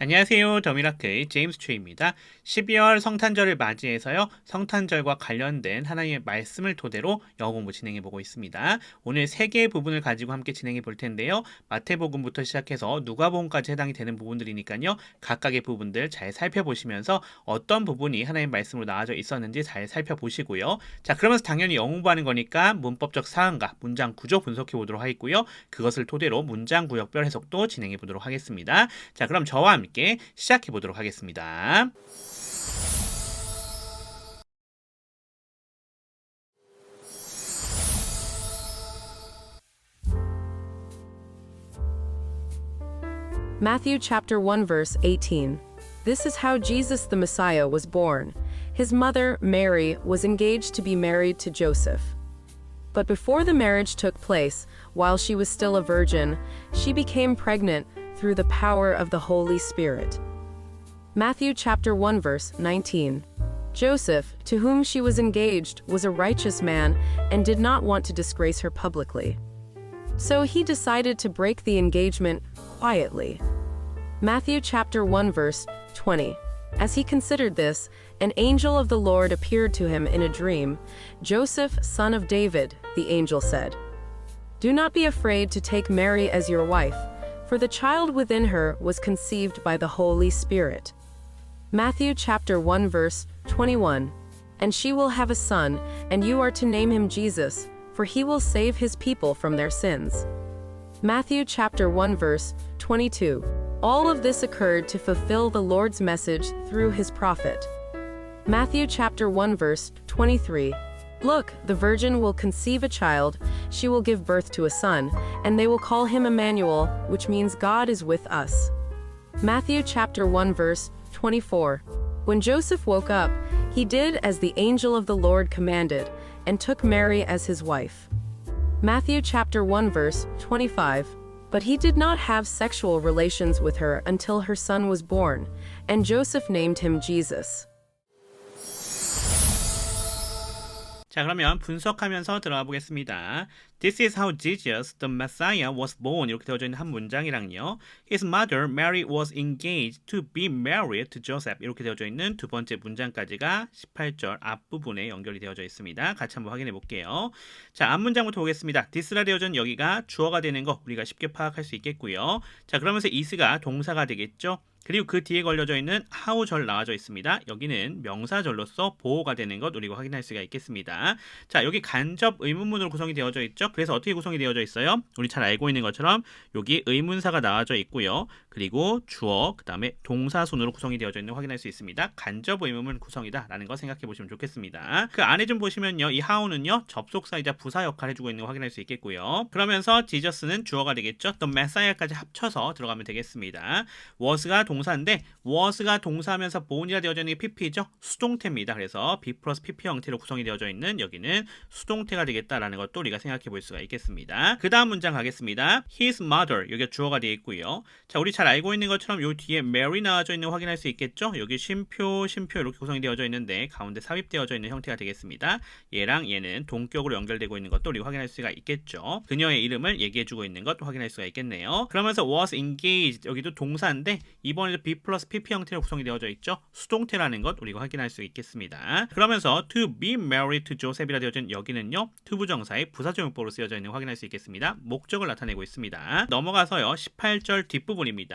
안녕하세요. 더미라클 제임스 최입니다. 12월 성탄절을 맞이해서요. 성탄절과 관련된 하나님의 말씀을 토대로 영어 공부 진행해 보고 있습니다. 오늘 3개의 부분을 가지고 함께 진행해 볼 텐데요. 마태복음부터 시작해서 누가복음까지 해당이 되는 부분들이니까요. 각각의 부분들 잘 살펴보시면서 어떤 부분이 하나님의 말씀으로 나와져 있었는지 잘 살펴보시고요. 자, 그러면서 당연히 영어 공부하는 거니까 문법적 사항과 문장 구조 분석해 보도록 하겠고요. 그것을 토대로 문장 구역별 해석도 진행해 보도록 하겠습니다. 자, 그럼 저와 함께 시작해 보도록 하겠습니다. Matthew chapter 1 verse 18. This is how Jesus the Messiah was born. His mother, Mary, was engaged to be married to Joseph. But before the marriage took place, while she was still a virgin, she became pregnant through the power of the Holy Spirit. Matthew chapter 1 verse 19. Joseph, to whom she was engaged, was a righteous man and did not want to disgrace her publicly. So he decided to break the engagement quietly. Matthew chapter 1 verse 20. As he considered this, an angel of the Lord appeared to him in a dream. Joseph, son of David, the angel said, "Do not be afraid to take Mary as your wife, for the child within her was conceived by the Holy Spirit." Matthew chapter 1 verse 21. And she will have a son, and you are to name him Jesus, for he will save his people from their sins. Matthew chapter 1 verse 22. All of this occurred to fulfill the Lord's message through his prophet. Matthew chapter 1 verse 23. Look, the virgin will conceive a child, she will give birth to a son, and they will call him Emmanuel, which means God is with us. Matthew chapter 1 verse 24. When Joseph woke up, he did as the angel of the Lord commanded, and took Mary as his wife. Matthew chapter 1 verse 25. But he did not have sexual relations with her until her son was born, and Joseph named him Jesus. 자, 그러면 분석하면서 들어가 보겠습니다. This is how Jesus, the Messiah, was born. 이렇게 되어져 있는 한 문장이랑요. His mother, Mary, was engaged to be married to Joseph. 이렇게 되어져 있는 두 번째 문장까지가 18절 앞부분에 연결이 되어져 있습니다. 같이 한번 확인해 볼게요. 자, 앞문장부터 보겠습니다. this라 되어져 있는 여기가 주어가 되는 거 우리가 쉽게 파악할 수 있겠고요. 자, 그러면서 is가 동사가 되겠죠. 그리고 그 뒤에 걸려져 있는 how절 나와져 있습니다. 여기는 명사절로서 보호가 되는 것 우리가 확인할 수가 있겠습니다. 자, 여기 간접 의문문으로 구성이 되어져 있죠. 그래서 어떻게 구성이 되어져 있어요? 우리 잘 알고 있는 것처럼 여기 의문사가 나와져 있고요. 그리고 주어, 그 다음에 동사순으로 구성이 되어져 있는 거 확인할 수 있습니다. 간접 의문문 구성이다 라는 거 생각해 보시면 좋겠습니다. 그 안에 좀 보시면요. 이 how는요. 접속사이자 부사 역할을 해주고 있는 거 확인할 수 있겠고요. 그러면서 jesus는 주어가 되겠죠. 또 messiah까지 합쳐서 들어가면 되겠습니다. was가 동사인데 was가 동사하면서 born이라 되어져 있는 게 pp죠. 수동태입니다. 그래서 be 플러스 pp 형태로 구성이 되어져 있는 여기는 수동태가 되겠다라는 것도 우리가 생각해 볼 수가 있겠습니다. 그 다음 문장 가겠습니다. His mother 여기가 주어가 되어 있고요. 자, 우리 잘 알고 있는 것처럼 요 뒤에 Mary 나와져 있는 거 확인할 수 있겠죠. 여기 쉼표 이렇게 구성이 되어져 있는데 가운데 삽입되어져 있는 형태가 되겠습니다. 얘랑 얘는 동격으로 연결되고 있는 것도 우리가 확인할 수가 있겠죠. 그녀의 이름을 얘기해주고 있는 것도 확인할 수가 있겠네요. 그러면서 was engaged 여기도 동사인데 이번에도 be 플러스 pp 형태로 구성이 되어져 있죠. 수동태라는 것 우리가 확인할 수 있겠습니다. 그러면서 to be married to Joseph이라 되어진 여기는요. to 부정사의 부사조용법으로 쓰여져 있는 거 확인할 수 있겠습니다. 목적을 나타내고 있습니다. 넘어가서요. 18절 뒷부분입니다.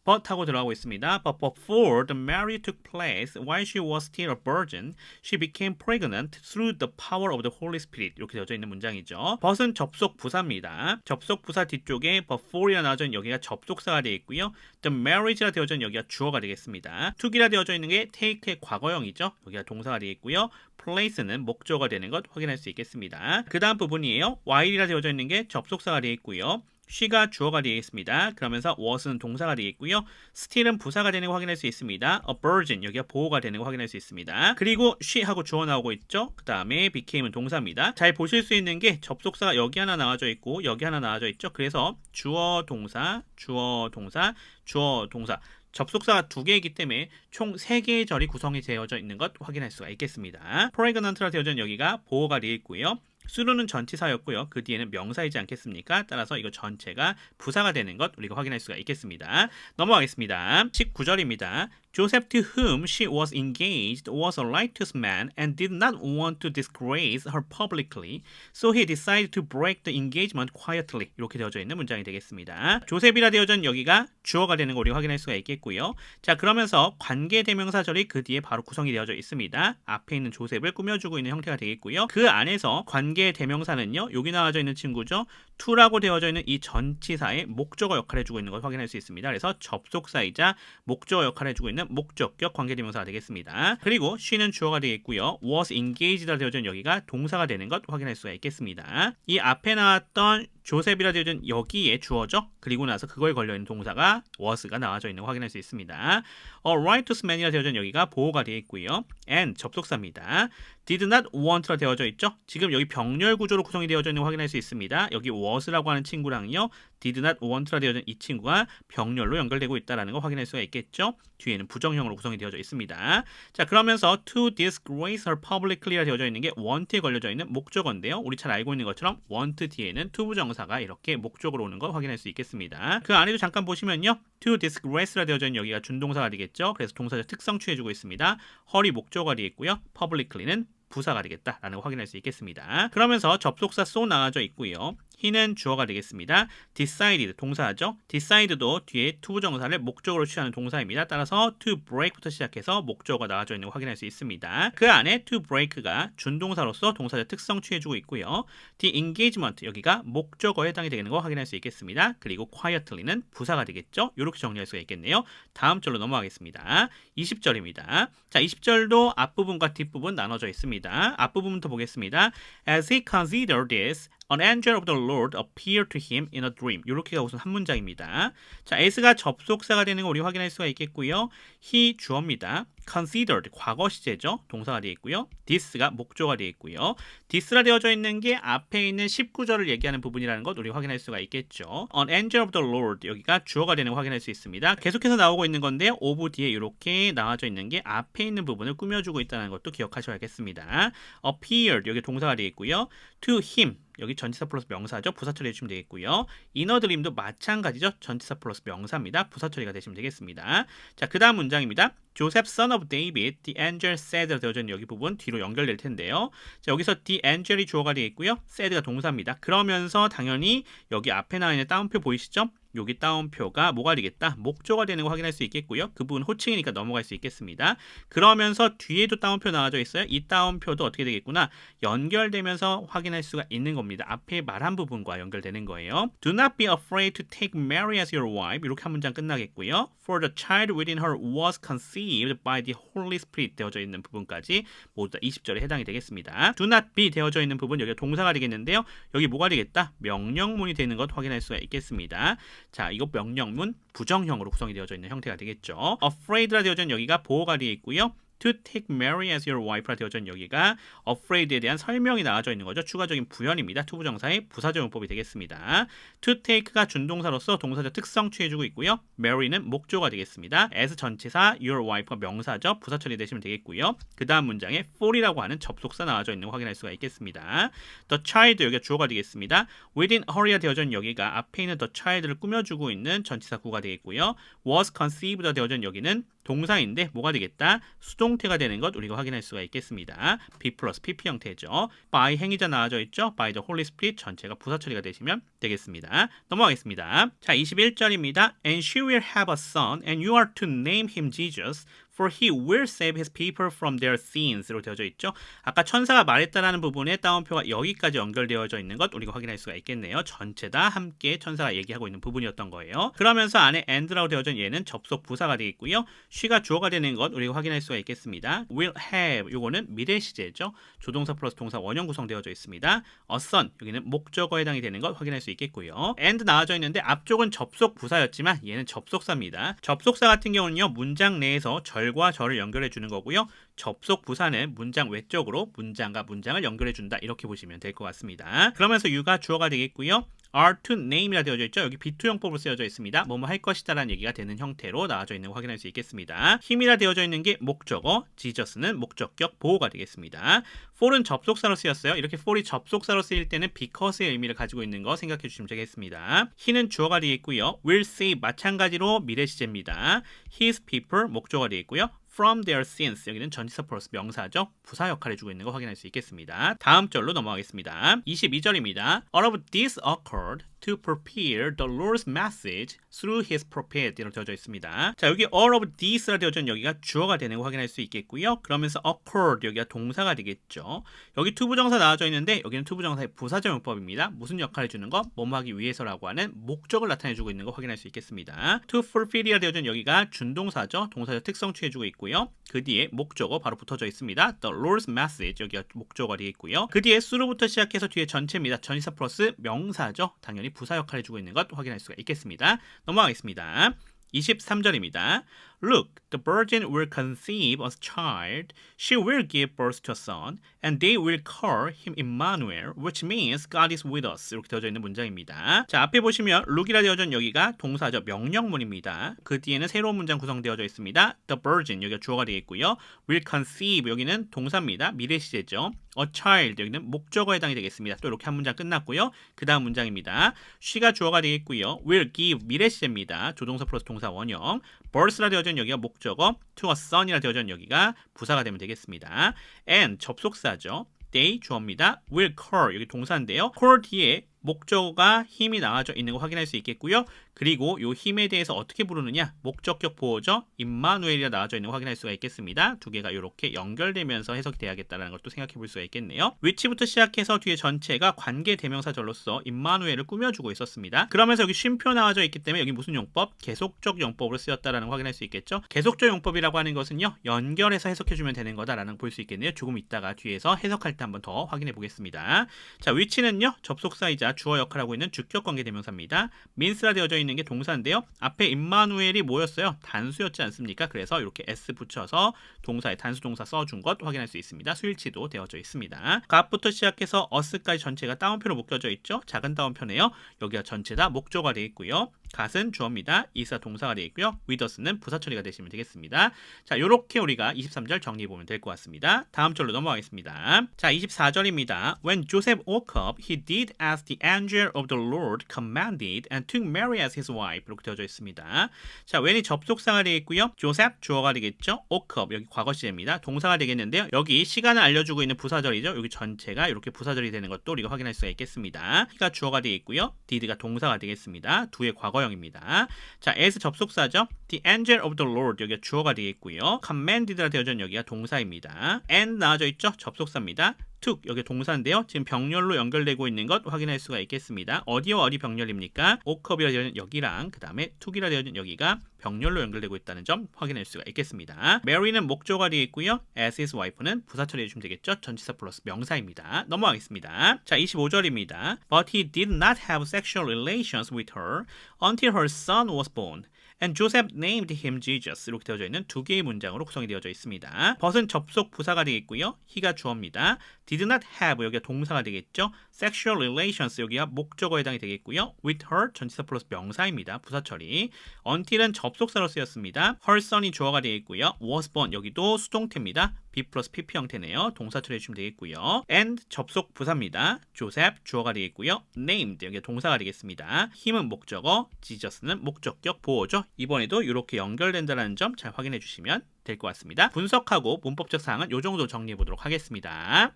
but 하고 들어가고 있습니다. But before the marriage took place, while she was still a virgin, she became pregnant through the power of the Holy Spirit. 이렇게 되어져 있는 문장이죠. but은 접속 부사입니다. 접속 부사 뒤쪽에 before이라 나와져 있는 여기가 접속사가 되어 있고요. the marriage라 되어져 있는 여기가 주어가 되겠습니다. took이라 되어져 있는 게 take의 과거형이죠. 여기가 동사가 되어 있고요. place는 목적어가 되는 것 확인할 수 있겠습니다. 그 다음 부분이에요. while이라 되어져 있는 게 접속사가 되어 있고요. she가 주어가 되어 있습니다. 그러면서 was는 동사가 되어 있고요. still은 부사가 되는 거 확인할 수 있습니다. a virgin 여기가 보호가 되는 거 확인할 수 있습니다. 그리고 she하고 주어 나오고 있죠. 그 다음에 became은 동사입니다. 잘 보실 수 있는 게 접속사가 여기 하나 나와져 있고 여기 하나 나와져 있죠. 그래서 주어 동사, 주어 동사, 주어 동사 접속사가 2개이기 때문에 총 3개의 절이 구성이 되어져 있는 것 확인할 수가 있겠습니다. pregnant라 되어져 있는 여기가 보호가 되어 있고요. 수로는 전치사였고요. 그 뒤에는 명사이지 않겠습니까? 따라서 이거 전체가 부사가 되는 것 우리가 확인할 수가 있겠습니다. 넘어가겠습니다. 19절입니다. Joseph, to whom she was engaged, was a righteous man and did not want to disgrace her publicly, so he decided to break the engagement quietly. 이렇게 되어져 있는 문장이 되겠습니다. 조셉이라 되어져 있는 여기가 주어가 되는 거 우리가 확인할 수가 있겠고요. 자, 그러면서 관계대명사절이 그 뒤에 바로 구성이 되어져 있습니다. 앞에 있는 조셉을 꾸며주고 있는 형태가 되겠고요. 그 안에서 관계대명사는요, 여기 나와져 있는 친구죠. to라고 되어져 있는 이 전치사의 목적어 역할을 해주고 있는 걸 확인할 수 있습니다. 그래서 접속사이자 목적어 역할을 해주고 있는 목적격 관계대명사가 되겠습니다. 그리고 she는 주어가 되겠고요. was engaged라 되어져 있는 여기가 동사가 되는 것 확인할 수가 있겠습니다. 이 앞에 나왔던 조셉이라 되어져 있는 여기에 주어죠. 그리고 나서 그거에 걸려있는 동사가 was가 나와져 있는 거 확인할 수 있습니다. A righteous man이라 되어져 있는 여기가 보호가 되어 있고요. and 접속사입니다. did not want라 되어져 있죠. 지금 여기 병렬 구조로 구성이 되어져 있는 거 확인할 수 있습니다. 여기 was라고 하는 친구랑요. did not want라 되어져 있는 이 친구가 병렬로 연결되고 있다는 거 확인할 수가 있겠죠. 뒤에는 부정형으로 구성이 되어져 있습니다. 자, 그러면서 to disgrace her publicly라 되어져 있는 게 want에 걸려져 있는 목적어인데요. 우리 잘 알고 있는 것처럼 want 뒤에는 to 부정사가 이렇게 목적으로 오는 거 확인할 수 있겠습니다. 그 안에도 잠깐 보시면요. to disgrace라 되어져 있는 여기가 준동사가 되겠죠. 그래서 동사적 특성 취해주고 있습니다. her이 목적어가 되겠고요. publicly는 부사가 되겠다라는 거 확인할 수 있겠습니다. 그러면서 접속사 so 나와져 있고요. he는 주어가 되겠습니다. decided 동사죠. decided도 뒤에 to 부정사를 목적으로 취하는 동사입니다. 따라서 to break부터 시작해서 목적어가 나와져 있는 거 확인할 수 있습니다. 그 안에 to break가 준동사로서 동사적 특성 취해주고 있고요. the engagement 여기가 목적어에 해당이 되는 거 확인할 수 있겠습니다. 그리고 quietly는 부사가 되겠죠. 이렇게 정리할 수가 있겠네요. 다음 절로 넘어가겠습니다. 20절입니다. 자, 20절도 앞부분과 뒷부분 나눠져 있습니다. 앞부분부터 보겠습니다. As he considered this, An angel of the Lord appeared to him in a dream. 이렇게가 우선 한 문장입니다. 자, as가 접속사가 되는 거 우리 확인할 수가 있겠고요. he 주어입니다. considered 과거 시제죠. 동사가 되어 있고요. this가 목조가 되어 있고요. this라 되어져 있는 게 앞에 있는 19절을 얘기하는 부분이라는 것 우리 확인할 수가 있겠죠. An angel of the Lord 여기가 주어가 되는 거 확인할 수 있습니다. 계속해서 나오고 있는 건데요. of 뒤에 이렇게 나와져 있는 게 앞에 있는 부분을 꾸며주고 있다는 것도 기억하셔야겠습니다. appeared 여기 동사가 되어 있고요. to him 여기 전치사 플러스 명사죠. 부사 처리해 주시면 되겠고요. 인어 드림도 마찬가지죠. 전치사 플러스 명사입니다. 부사 처리가 되시면 되겠습니다. 자, 그 다음 문장입니다. Joseph, son of David, the angel said 되어져 있는 여기 부분 뒤로 연결될 텐데요. 자, 여기서 the angel이 주어가 되어 있고요. said가 동사입니다. 그러면서 당연히 여기 앞에 나와 있는 따옴표 보이시죠? 여기 따옴표가 뭐가 되겠다? 목조가 되는 거 확인할 수 있겠고요. 그 부분 호칭이니까 넘어갈 수 있겠습니다. 그러면서 뒤에도 따옴표 나와져 있어요. 이 따옴표도 어떻게 되겠구나? 연결되면서 확인할 수가 있는 겁니다. 앞에 말한 부분과 연결되는 거예요. Do not be afraid to take Mary as your wife. 이렇게 한 문장 끝나겠고요. For the child within her was conceived by the Holy Spirit 되어져 있는 부분까지 모두 다 20절에 해당이 되겠습니다. Do not be 되어져 있는 부분 여기가 동사가 되겠는데요. 여기 뭐가 되겠다? 명령문이 되는 것 확인할 수가 있겠습니다. 자, 이거 명령문 부정형으로 구성이 되어져 있는 형태가 되겠죠. afraid라 되어져 있는 여기가 보호가 되어 있고요. to take Mary as your wife라 되어져 있는 여기가 afraid에 대한 설명이 나와져 있는 거죠. 추가적인 부연입니다. to 부정사의 부사적 용법이 되겠습니다. to take가 준동사로서 동사적 특성 취해주고 있고요. Mary는 목조가 되겠습니다. as 전치사, your wife가 명사죠. 부사 처리되시면 되겠고요. 그 다음 문장에 for이라고 하는 접속사 나와져 있는 거 확인할 수가 있겠습니다. the child 여기가 주어가 되겠습니다. within her이라 되어져 있는 여기가 앞에 있는 the child를 꾸며주고 있는 전치사 구가 되겠고요. was conceived가 되어져 있는 여기는 동사인데 뭐가 되겠다? 수동태가 되는 것 우리가 확인할 수가 있겠습니다. be 플러스 pp 형태죠. by 행위자 나와져 있죠. by the Holy Spirit 전체가 부사 처리가 되시면 되겠습니다. 넘어가겠습니다. 자, 21절입니다. And she will have a son and you are to name him Jesus. For he will save his people from their sins로 되어져 있죠. 아까 천사가 말했다라는 부분에 따옴표가 여기까지 연결되어져 있는 것 우리가 확인할 수가 있겠네요. 전체 다 함께 천사가 얘기하고 있는 부분이었던 거예요. 그러면서 안에 and라고 되어져 있는 얘는 접속 부사가 되겠고요. she가 주어가 되는 것 우리가 확인할 수가 있겠습니다. will have 요거는 미래 시제죠. 조동사 플러스 동사 원형 구성되어져 있습니다. a son 여기는 목적어에 해당이 되는 것 확인할 수 있겠고요. and 나와져 있는데 앞쪽은 접속 부사였지만 얘는 접속사입니다. 접속사 같은 경우는요. 문장 내에서 절과 절을 연결해 주는 거고요. 접속 부사는 문장 외적으로 문장과 문장을 연결해 준다. 이렇게 보시면 될 것 같습니다. 그러면서 you가 주어가 되겠고요. are to name이라 되어져 있죠. 여기 비투형법으로 쓰여져 있습니다. 뭐뭐 할 것이다라는 얘기가 되는 형태로 나와져 있는 거 확인할 수 있겠습니다. 힘이라 되어져 있는 게 목적어, Jesus는 목적격 보호가 되겠습니다. for은 접속사로 쓰였어요. 이렇게 for이 접속사로 쓰일 때는 because의 의미를 가지고 있는 거 생각해 주시면 되겠습니다. he는 주어가 되겠고요. will save 마찬가지로 미래 시제입니다. his people 목적어가 되겠고요. from their sins 여기는 전치사 플러스 명사죠. 부사 역할을 해주고 있는 거 확인할 수 있겠습니다. 다음 절로 넘어가겠습니다. 22절입니다. All of this occurred to prepare the Lord's message through his prophet 이렇게 되어져 있습니다. 자, 여기 all of this라 되어져 있는 여기가 주어가 되는 거 확인할 수 있겠고요. 그러면서 occurred 여기가 동사가 되겠죠. 여기 투부정사 나와져 있는데 여기는 투부정사의 부사적 용법입니다. 무슨 역할을 해주는 거? 뭐뭐 하기 위해서라고 하는 목적을 나타내주고 있는 거 확인할 수 있겠습니다. to fulfill이라 되어져 있는 여기가 준동사죠. 동사적 특성 취해주고 있고요. 그 뒤에 목적어 바로 붙어져 있습니다. The Lord's message 여기가 목적어가 되겠고요. 그 뒤에 through부터 시작해서 뒤에 전체입니다. 전치사 플러스 명사죠. 당연히 부사 역할을 해주고 있는 것 확인할 수가 있겠습니다. 넘어가겠습니다. 23절입니다. Look, the virgin will conceive a child, she will give birth to a son, and they will call him Emmanuel, which means God is with us. 이렇게 되어져 있는 문장입니다. 자, 앞에 보시면 look이라 되어져 있는 여기가 동사죠. 명령문입니다. 그 뒤에는 새로운 문장 구성되어져 있습니다. The virgin, 여기가 주어가 되겠고요. will conceive, 여기는 동사입니다. 미래 시제죠. a child, 여기는 목적어에 해당이 되겠습니다. 또 이렇게 한 문장 끝났고요. 그 다음 문장입니다. she가 주어가 되겠고요. will give, 미래 시제입니다. 조동사 플러스 동사 원형. birth라 되어져 있는 여기가 목적어, to a son이라 되어져 있는 여기가 부사가 되면 되겠습니다. and 접속사죠. they 주어입니다. will call 여기 동사인데요. call 뒤에 목적어가 힘이 나와져 있는 거 확인할 수 있겠고요. 그리고 이 힘에 대해서 어떻게 부르느냐? 목적격 보호죠. 임마누엘이라 나와져 있는 거 확인할 수가 있겠습니다. 두 개가 이렇게 연결되면서 해석이 돼야겠다는 것도 생각해 볼 수가 있겠네요. 위치부터 시작해서 뒤에 전체가 관계 대명사절로서 임마누엘을 꾸며주고 있었습니다. 그러면서 여기 쉼표 나와져 있기 때문에 여기 무슨 용법? 계속적 용법으로 쓰였다라는 거 확인할 수 있겠죠. 계속적 용법이라고 하는 것은요. 연결해서 해석해주면 되는 거다라는 걸 볼 수 있겠네요. 조금 이따가 뒤에서 해석할 때 한번 더 확인해 보겠습니다. 자, 위치는요. 접속사이자 주어 역할을 하고 있는 주격 관계 대명사입니다. means라 되어져 있는 게 동사인데요. 앞에 임마누엘이 뭐였어요? 단수였지 않습니까? 그래서 이렇게 s 붙여서 동사에 단수 동사 써준 것 확인할 수 있습니다. 수일치도 되어져 있습니다. gat부터 시작해서 us까지 전체가 따옴표로 묶여져 있죠. 작은 따옴표네요. 여기가 전체 다 목조가 되어 있고요. gat은 주어입니다. is가 동사가 되어 있고요. with us는 부사 처리가 되시면 되겠습니다. 자, 이렇게 우리가 23절 정리해 보면 될 것 같습니다. 다음 절로 넘어가겠습니다. 자, 24절입니다. When Joseph woke up, he did as the angel of the Lord commanded and took Mary as his wife. 이렇게 되어져 있습니다. 자, when이 접속사가 되겠고요. Joseph 주어가 되겠죠. woke up 여기 과거 시제입니다. 동사가 되겠는데요. 여기 시간을 알려주고 있는 부사절이죠. 여기 전체가 이렇게 부사절이 되는 것도 우리가 확인할 수가 있겠습니다. he가 주어가 되겠고요. did가 동사가 되겠습니다. 두의 과거형입니다. 자, as 접속사죠. The angel of the Lord 여기가 주어가 되겠고요. commanded라 되어져 있는 여기가 동사입니다. and 나와져 있죠. 접속사입니다. took 여기 동사인데요. 지금 병렬로 연결되고 있는 것 확인할 수가 있겠습니다. 어디와 어디 병렬입니까? wokeup이라 되어 있는 여기랑 그 다음에 took이라 되어 있는 여기가 병렬로 연결되고 있다는 점 확인할 수가 있겠습니다. Mary는 목조가 되겠고요. as his wife는 부사 처리해 주면 되겠죠. 전치사 플러스 명사입니다. 넘어가겠습니다. 자, 25절입니다. But he did not have sexual relations with her until her son was born. And Joseph named him Jesus. 이렇게 되어져 있는 두 개의 문장으로 구성이 되어져 있습니다. but은 접속 부사가 되겠고요. he가 주어입니다. did not have 여기가 동사가 되겠죠. sexual relations 여기가 목적어에 해당이 되겠고요. with her 전치사 플러스 명사입니다. 부사 처리. until은 접속사로 쓰였습니다. her son이 주어가 되겠고요. was born 여기도 수동태입니다. be 플러스 pp 형태네요. 동사 처리해 주시면 되겠고요. and 접속 부사입니다. Joseph 주어가 되겠고요. named 여기 동사가 되겠습니다. him은 목적어, Jesus는 목적격 보호죠. 이번에도 이렇게 연결된다는 점 잘 확인해 주시면 될 것 같습니다. 분석하고 문법적 사항은 이 정도 정리해 보도록 하겠습니다.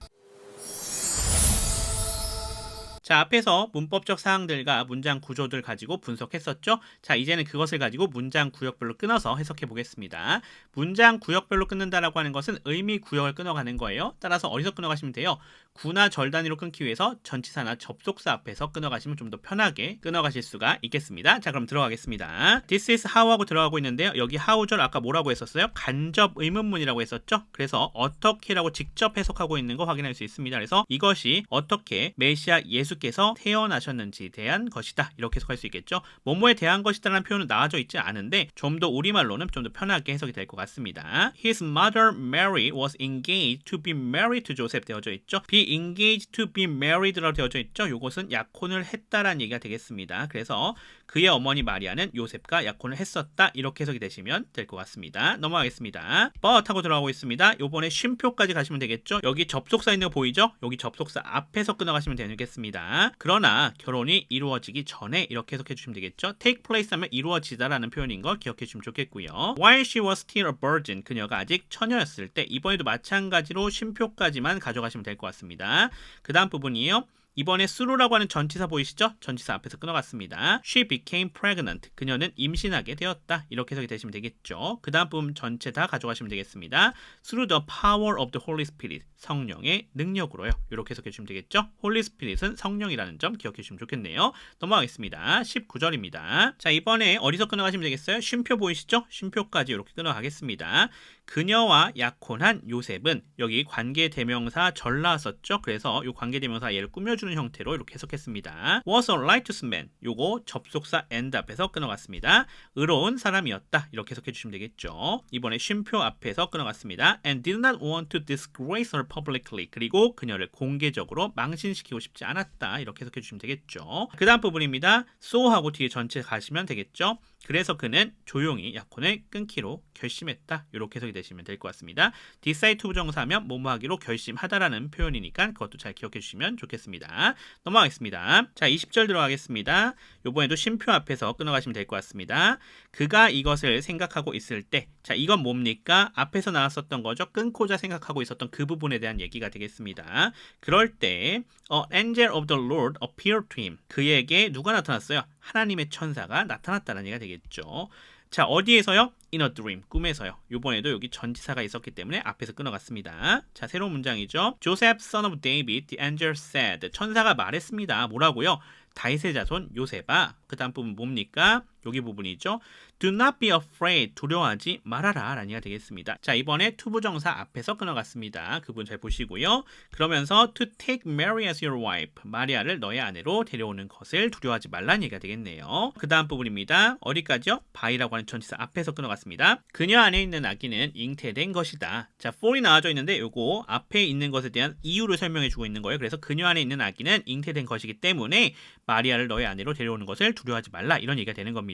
자, 앞에서 문법적 사항들과 문장 구조들 가지고 분석했었죠? 자, 이제는 그것을 가지고 문장 구역별로 끊어서 해석해 보겠습니다. 문장 구역별로 끊는다라고 하는 것은 의미 구역을 끊어가는 거예요. 따라서 어디서 끊어가시면 돼요? 구나 절 단위로 끊기 위해서 전치사나 접속사 앞에서 끊어가시면 좀 더 편하게 끊어가실 수가 있겠습니다. 자, 그럼 들어가겠습니다. This is how 하고 들어가고 있는데요. 여기 how절 아까 뭐라고 했었어요? 간접 의문문이라고 했었죠? 그래서 어떻게라고 직접 해석하고 있는 거 확인할 수 있습니다. 그래서 이것이 어떻게 메시아 예수 예수께서 태어나셨는지에 대한 것이다. 이렇게 해석할 수 있겠죠. 뭐뭐에 대한 것이다라는 표현은 나와져 있지 않은데 좀 더 우리말로는 좀 더 편하게 해석이 될 것 같습니다. His mother Mary was engaged to be married to Joseph 되어져 있죠. be engaged to be married라고 되어져 있죠. 이것은 약혼을 했다라는 얘기가 되겠습니다. 그래서 그의 어머니 마리아는 요셉과 약혼을 했었다. 이렇게 해석이 되시면 될 것 같습니다. 넘어가겠습니다. but 하고 들어가고 있습니다. 요번에 쉼표까지 가시면 되겠죠. 여기 접속사 있는 거 보이죠? 여기 접속사 앞에서 끊어가시면 되겠습니다. 그러나 결혼이 이루어지기 전에 이렇게 해석해 주시면 되겠죠. take place 하면 이루어지다라는 표현인 걸 기억해 주시면 좋겠고요. while she was still a virgin, 그녀가 아직 처녀였을 때, 이번에도 마찬가지로 쉼표까지만 가져가시면 될 것 같습니다. 그 다음 부분이에요. 이번에 through라고 하는 전치사 보이시죠? 전치사 앞에서 끊어갔습니다. She became pregnant. 그녀는 임신하게 되었다. 이렇게 해석이 되시면 되겠죠. 그 다음 부분 전체 다 가져가시면 되겠습니다. Through the power of the Holy Spirit. 성령의 능력으로요. 이렇게 해석해 주시면 되겠죠. Holy Spirit은 성령이라는 점 기억해 주시면 좋겠네요. 넘어가겠습니다. 19절입니다. 자, 이번에 어디서 끊어가시면 되겠어요? 쉼표 보이시죠? 쉼표까지 이렇게 끊어가겠습니다. 그녀와 약혼한 요셉은, 여기 관계대명사 절 나왔었죠. 그래서 이 관계대명사 얘를 꾸며주는 형태로 이렇게 해석했습니다. was a righteous man. 요거 접속사 and 앞에서 끊어갔습니다. 의로운 사람이었다. 이렇게 해석해 주시면 되겠죠. 이번에 쉼표 앞에서 끊어갔습니다. and did not want to disgrace her publicly. 그리고 그녀를 공개적으로 망신시키고 싶지 않았다. 이렇게 해석해 주시면 되겠죠. 그 다음 부분입니다. so 하고 뒤에 전체 가시면 되겠죠. 그래서 그는 조용히 약혼을 끊기로 결심했다. 이렇게 해석이 되시면 될 것 같습니다. decide to 부정사하면 뭐뭐하기로 결심하다라는 표현이니까 그것도 잘 기억해 주시면 좋겠습니다. 넘어가겠습니다. 자, 20절 들어가겠습니다. 이번에도 쉼표 앞에서 끊어가시면 될 것 같습니다. 그가 이것을 생각하고 있을 때, 자, 이건 뭡니까? 앞에서 나왔었던 거죠. 끊고자 생각하고 있었던 그 부분에 대한 얘기가 되겠습니다. 그럴 때 an angel of the Lord appeared to him. 그에게 누가 나타났어요? 하나님의 천사가 나타났다는 얘기가 되겠죠. 자, 어디에서요? In a dream, 꿈에서요. 이번에도 여기 전치사가 있었기 때문에 앞에서 끊어갔습니다. 자, 새로운 문장이죠. Joseph, son of David, the angel said. 천사가 말했습니다. 뭐라고요? 다윗의 자손 요셉아. 그 다음 부분 뭡니까? 여기 부분이죠. Do not be afraid. 두려워하지 말아라 라는 얘기가 되겠습니다. 자, 이번에 투부정사 앞에서 끊어갔습니다. 그 부분 잘 보시고요. 그러면서 to take Mary as your wife. 마리아를 너의 아내로 데려오는 것을 두려워하지 말라는 얘기가 되겠네요. 그 다음 부분입니다. 어디까지요? by라고 하는 전치사 앞에서 끊어갔습니다. 그녀 안에 있는 아기는 잉태된 것이다. 자, for이 나와져 있는데 요거 앞에 있는 것에 대한 이유를 설명해 주고 있는 거예요. 그래서 그녀 안에 있는 아기는 잉태된 것이기 때문에 마리아를 너의 아내로 데려오는 것을 두려워하지 말라. 이런 얘기가 되는 겁니다.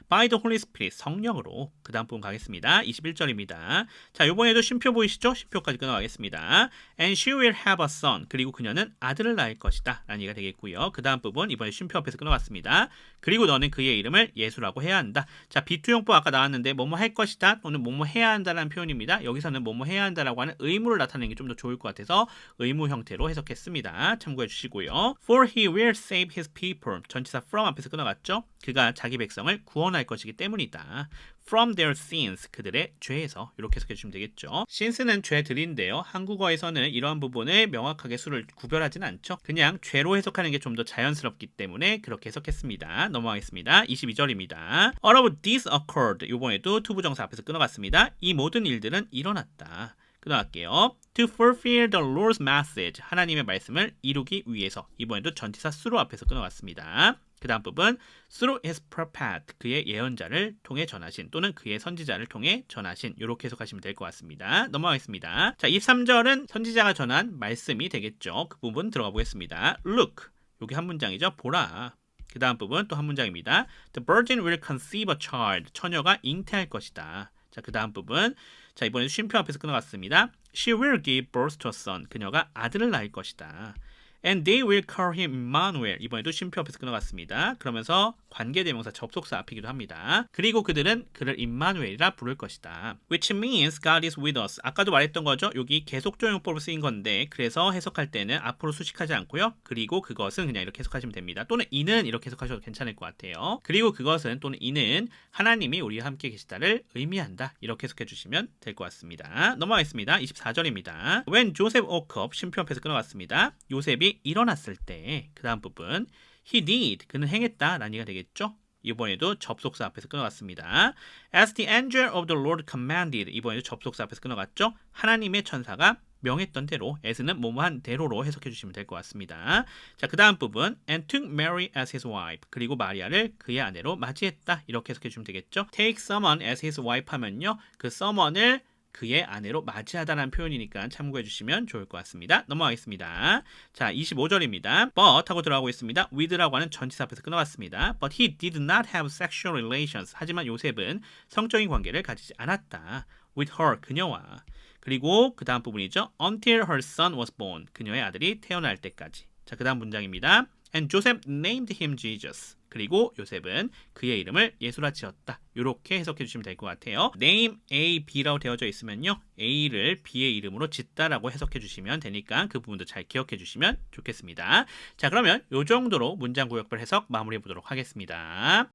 By the Holy Spirit, 성령으로. 그 다음 부분 가겠습니다. 21절입니다. 자, 요번에도 쉼표 보이시죠? 쉼표까지 끊어가겠습니다. And she will have a son. 그리고 그녀는 아들을 낳을 것이다. 라는 얘기가 되겠고요. 그 다음 부분 이번에 쉼표 앞에서 끊어갔습니다. 그리고 너는 그의 이름을 예수라고 해야 한다. 자, 비투용법 아까 나왔는데 뭐뭐 할 것이다 또는 뭐뭐 해야 한다라는 표현입니다. 여기서는 뭐뭐 해야 한다라고 하는 의무를 나타내는 게 좀 더 좋을 것 같아서 의무 형태로 해석했습니다. 참고해 주시고요. For he will save his people. 전치사 from 앞에서 끊어갔죠? 그가 자기 백성을 구원할 것이기 때문이다. From their sins, 그들의 죄에서. 이렇게 해석해 주시면 되겠죠. sins는 죄들인데요. 한국어에서는 이러한 부분을 명확하게 수를 구별하진 않죠. 그냥 죄로 해석하는 게 좀 더 자연스럽기 때문에 그렇게 해석했습니다. 넘어가겠습니다. 22절입니다. All of this occurred. 이번에도 투부정사 앞에서 끊어갔습니다. 이 모든 일들은 일어났다. 끊어갈게요. To fulfill the Lord's message. 하나님의 말씀을 이루기 위해서. 이번에도 전치사 through 앞에서 끊어갔습니다. 그 다음 부분 through his prophet. 그의 예언자를 통해 전하신 또는 그의 선지자를 통해 전하신. 이렇게 해석하시면 될 것 같습니다. 넘어가겠습니다. 자, 23절은 선지자가 전한 말씀이 되겠죠. 그 부분 들어가 보겠습니다. Look. 여기 한 문장이죠. 보라. 그 다음 부분 또 한 문장입니다. The virgin will conceive a child. 처녀가 잉태할 것이다. 자, 그 다음 부분. 자, 이번에 쉼표 앞에서 끊어갔습니다. She will give birth to a son. 그녀가 아들을 낳을 것이다. And they will call him Emmanuel. 이번에도 쉼표 앞에서 끊어갔습니다. 그러면서 관계대명사 접속사 앞이기도 합니다. 그리고 그들은 그를 임마누엘이라 부를 것이다. Which means God is with us. 아까도 말했던 거죠. 여기 계속조용법으로 쓰인 건데 그래서 해석할 때는 앞으로 수식하지 않고요. 그리고 그것은 그냥 이렇게 해석하시면 됩니다. 또는 이는 이렇게 해석하셔도 괜찮을 것 같아요. 그리고 그것은 또는 이는 하나님이 우리와 함께 계시다를 의미한다. 이렇게 해석해 주시면 될 것 같습니다. 넘어가겠습니다. 24절입니다. When Joseph woke up. 쉼표 앞에서 끊어갔습니다. 요셉이 일어났을 때 그 다음 부분 He did. 그는 행했다 라는 얘기가 되겠죠. 이번에도 접속사 앞에서 끊어갔습니다. As the angel of the Lord commanded. 이번에도 접속사 앞에서 끊어갔죠. 하나님의 천사가 명했던 대로, as는 뭐뭐한 대로로 해석해 주시면 될 것 같습니다. 자, 그 다음 부분 and took Mary as his wife. 그리고 마리아를 그의 아내로 맞이했다. 이렇게 해석해 주시면 되겠죠. take someone as his wife 하면요. 그 someone을 그의 아내로 맞이하다라는 표현이니까 참고해 주시면 좋을 것 같습니다. 넘어가겠습니다. 자, 25절입니다. but 하고 들어가고 있습니다. with라고 하는 전치사 앞에서 끊어갔습니다. but he did not have sexual relations. 하지만 요셉은 성적인 관계를 가지지 않았다. with her, 그녀와. 그리고 그 다음 부분이죠. until her son was born. 그녀의 아들이 태어날 때까지. 자, 그 다음 문장입니다. and Joseph named him Jesus. 그리고 요셉은 그의 이름을 예수라 지었다. 이렇게 해석해 주시면 될 것 같아요. name A, B라고 되어져 있으면요. A를 B의 이름으로 짓다라고 해석해 주시면 되니까 그 부분도 잘 기억해 주시면 좋겠습니다. 자, 그러면 이 정도로 문장 구역별 해석 마무리해 보도록 하겠습니다.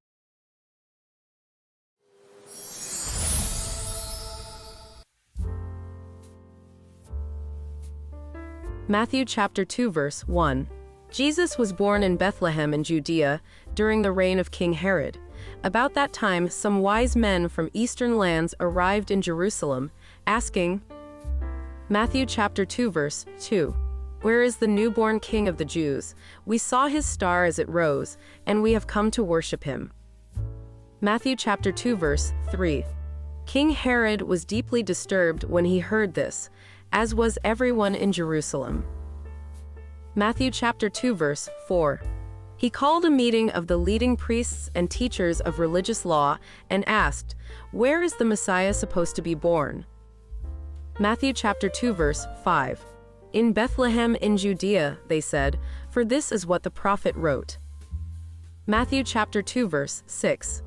Matthew chapter 2 verse 1. Jesus was born in Bethlehem in Judea during the reign of King Herod. About that time, some wise men from eastern lands arrived in Jerusalem, asking, Matthew chapter 2 verse 2. Where is the newborn King of the Jews? We saw his star as it rose, and we have come to worship him. Matthew chapter 2 verse 3. King Herod was deeply disturbed when he heard this, as was everyone in Jerusalem. Matthew chapter 2 verse 4. He called a meeting of the leading priests and teachers of religious law and asked, Where is the Messiah supposed to be born? Matthew chapter 2 verse 5. In Bethlehem in Judea, they said, for this is what the prophet wrote. Matthew chapter 2 verse 6.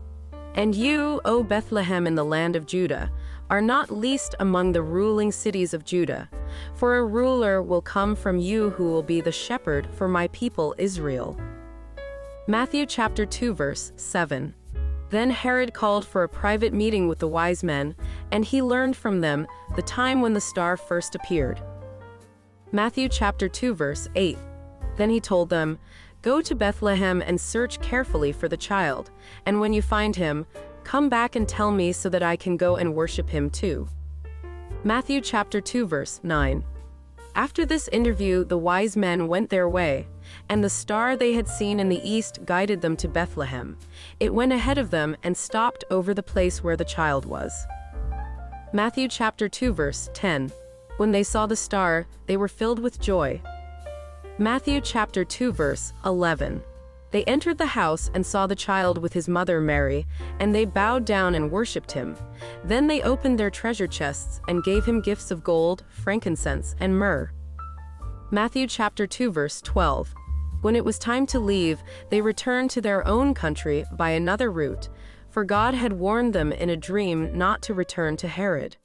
And you, O Bethlehem in the land of Judah, are not least among the ruling cities of Judah, for a ruler will come from you who will be the shepherd for my people Israel. Matthew chapter 2 verse 7. Then Herod called for a private meeting with the wise men, and he learned from them the time when the star first appeared. Matthew chapter 2 verse 8. Then he told them, Go to Bethlehem and search carefully for the child, and when you find him, come back and tell me so that I can go and worship him too. Matthew chapter 2 verse 9. After this interview, the wise men went their way, and the star they had seen in the east guided them to Bethlehem. It went ahead of them and stopped over the place where the child was. Matthew chapter 2 verse 10. When they saw the star, they were filled with joy. Matthew chapter 2 verse 11. They entered the house and saw the child with his mother Mary, and they bowed down and worshipped him. Then they opened their treasure chests and gave him gifts of gold, frankincense, and myrrh. Matthew chapter 2 verse 12. When it was time to leave, they returned to their own country by another route, for God had warned them in a dream not to return to Herod.